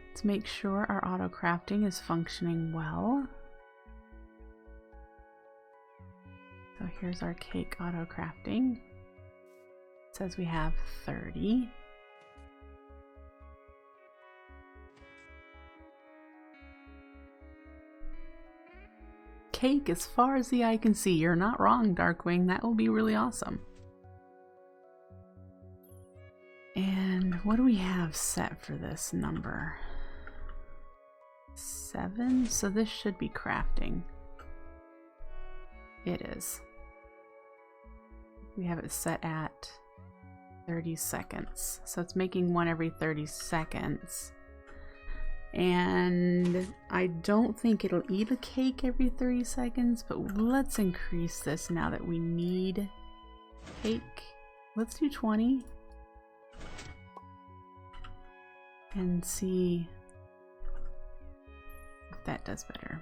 Let's make sure our auto crafting is functioning well. So here's our cake auto crafting. It says we have 30. Cake as far as the eye can see. You're not wrong, Darkwing. That will be really awesome. And what do we have set for this number? 7? So this should be crafting. It is. We have it set at 30 seconds. So it's making one every 30 seconds. And I don't think it'll eat a cake every 30 seconds, but let's increase this now that we need cake. Let's do 20 and see if that does better.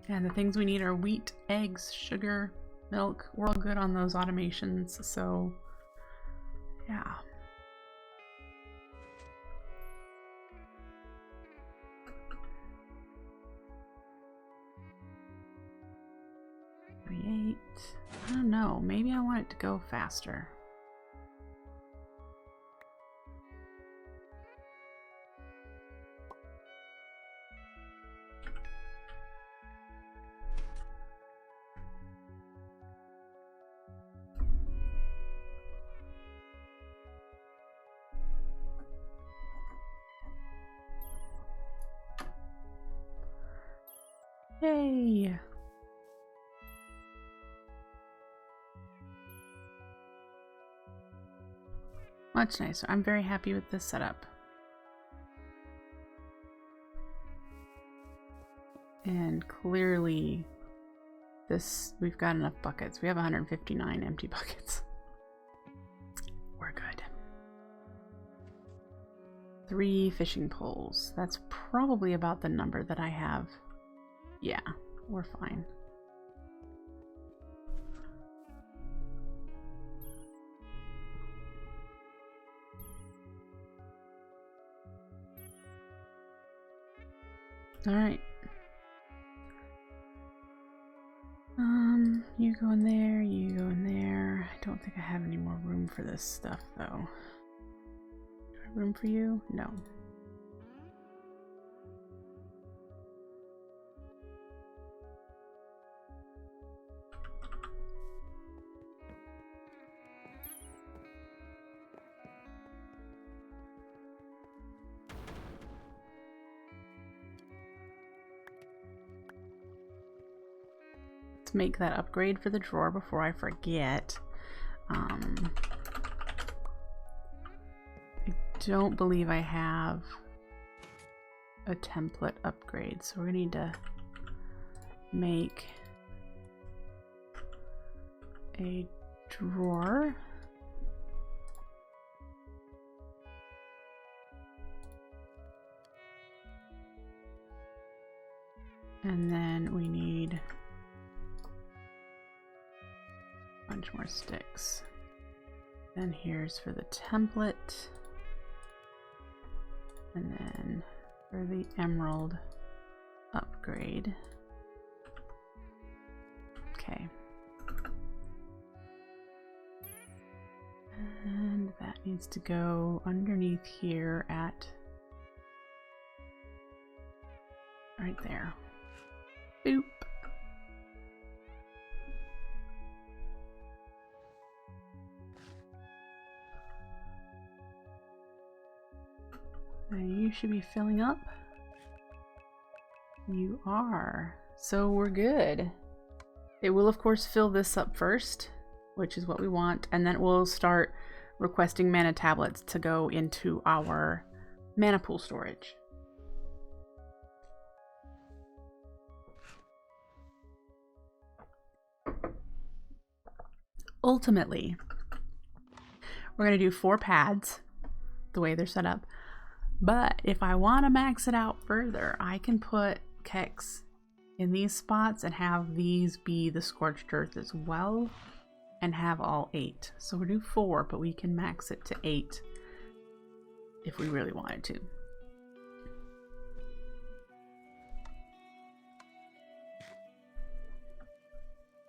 And the things we need are wheat, eggs, sugar, milk. We're all good on those automations, so yeah. it to go faster. Yay! Much nicer. I'm very happy with this setup. And clearly we've got enough buckets. We have 159 empty buckets. We're good. 3 fishing poles. That's probably about the number that I have. Yeah, we're fine. All right. You go in there, you go in there. I don't think I have any more room for this stuff though. Do I have room for you? No. Make that upgrade for the drawer before I forget. I don't believe I have a template upgrade, so we're gonna need to make a drawer. And then we need bunch more sticks. Then here's for the template, and then for the emerald upgrade. Okay. And that needs to go underneath here at right there. Boop. You should be filling up. You are. So we're good. It will of course fill this up first, which is what we want, and then we'll start requesting mana tablets to go into our mana pool storage. Ultimately, we're going to do 4 pads the way they're set up. But if I want to max it out further, I can put Keks in these spots and have these be the scorched earth as well, and have all 8. So we'll do 4, but we can max it to 8 if we really wanted to.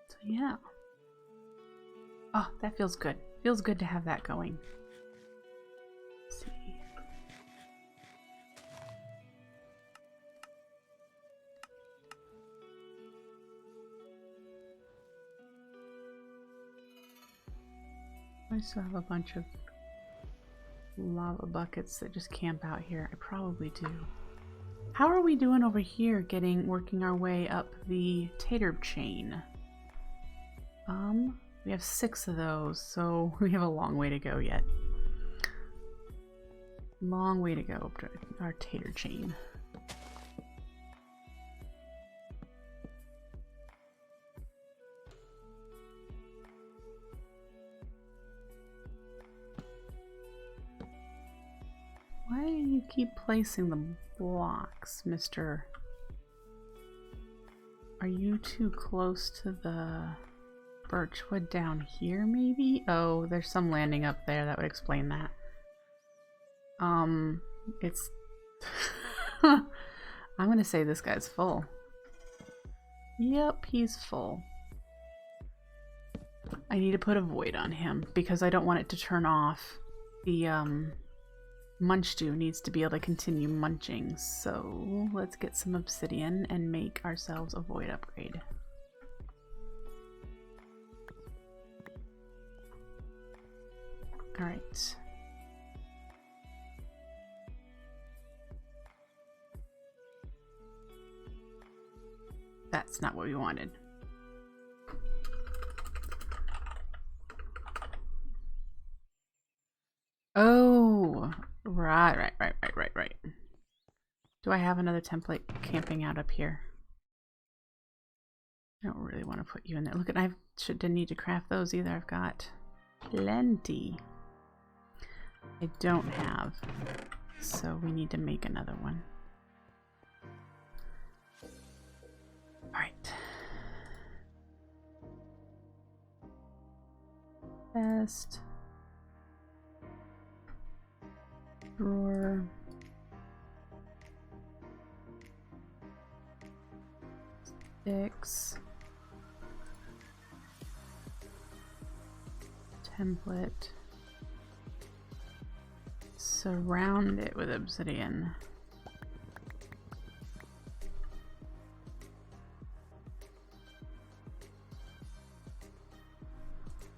So yeah. Oh, that feels good. Feels good to have that going. Let's see. I still have a bunch of lava buckets that just camp out here. I probably do. How are we doing over here working our way up the tater chain? We have 6 of those, so we have a long way to go yet. Long way to go up to our tater chain. Why do you keep placing the blocks, mister? Are you too close to the birchwood down here, maybe? Oh, there's some landing up there. That would explain that. It's... I'm gonna say this guy's full. Yep, he's full. I need to put a void on him because I don't want it to turn off. The munch stew needs to be able to continue munching. So let's get some obsidian and make ourselves a void upgrade. All right. That's not what we wanted. Oh, right. Do I have another template camping out up here? I don't really want to put you in there. Look at, didn't need to craft those either. I've got plenty. I don't have, so we need to make another one. All right. Best drawer. Sticks. Template. Surround it with obsidian.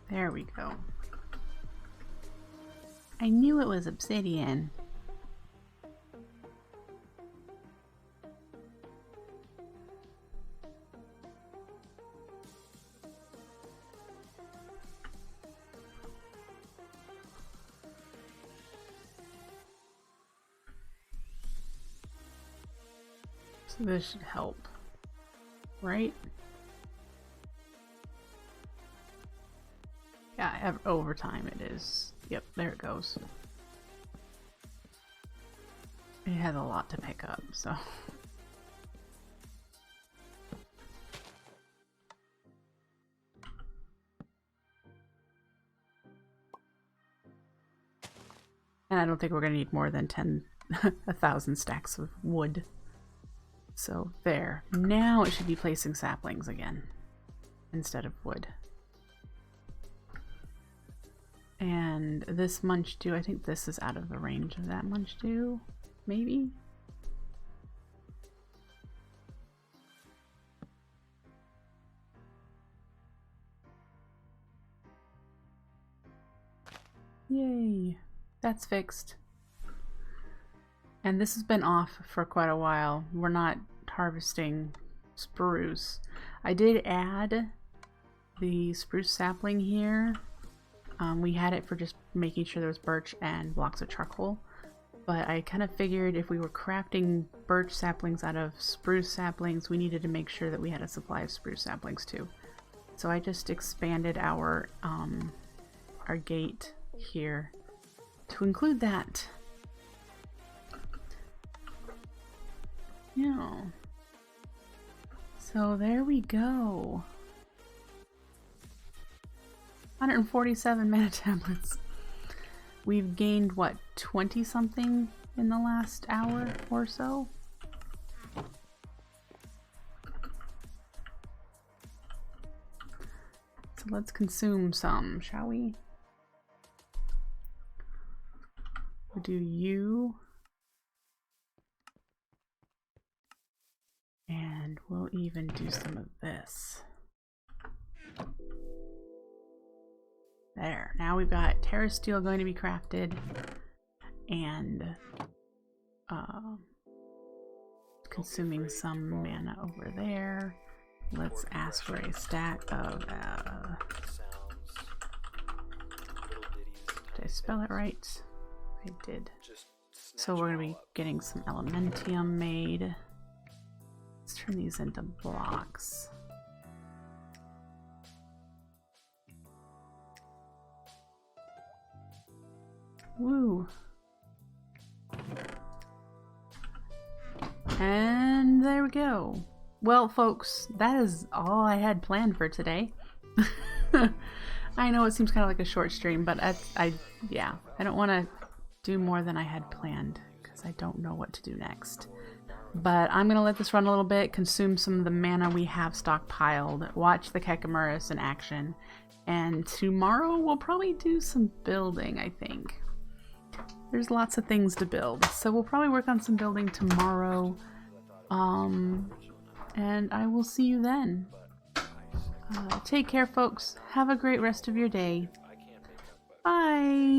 There we go. I knew it was obsidian. So this should help, right? Yeah, over time it is. Yep, there it goes. It has a lot to pick up, so. And I don't think we're going to need more than 1,000 stacks of wood. So there. Now it should be placing saplings again instead of wood. And this munch stew, I think this is out of the range of that munch stew, maybe? Yay, that's fixed. And this has been off for quite a while. We're not harvesting spruce. I did add the spruce sapling here. We had it for just making sure there was birch and blocks of charcoal, but I kind of figured if we were crafting birch saplings out of spruce saplings, we needed to make sure that we had a supply of spruce saplings too. So I just expanded our gate here to include that. Yeah. So there we go. 147 mana tablets. We've gained, what, 20 something in the last hour or so? So let's consume some, shall we? We'll do you. And we'll even do some of this. There. Now we've got terra steel going to be crafted, and consuming some mana over there. Let's ask for a stack of did I spell it right? I did. So we're going to be getting some elementium made. Let's turn these into blocks. Woo. And there we go. Well, folks, that is all I had planned for today. I know it seems kind of like a short stream, but I don't want to do more than I had planned because I don't know what to do next. But I'm going to let this run a little bit, consume some of the mana we have stockpiled, watch the Kekimurus in action, and tomorrow we'll probably do some building, I think. There's lots of things to build, so we'll probably work on some building tomorrow, and I will see you then. Take care, folks. Have a great rest of your day. Bye!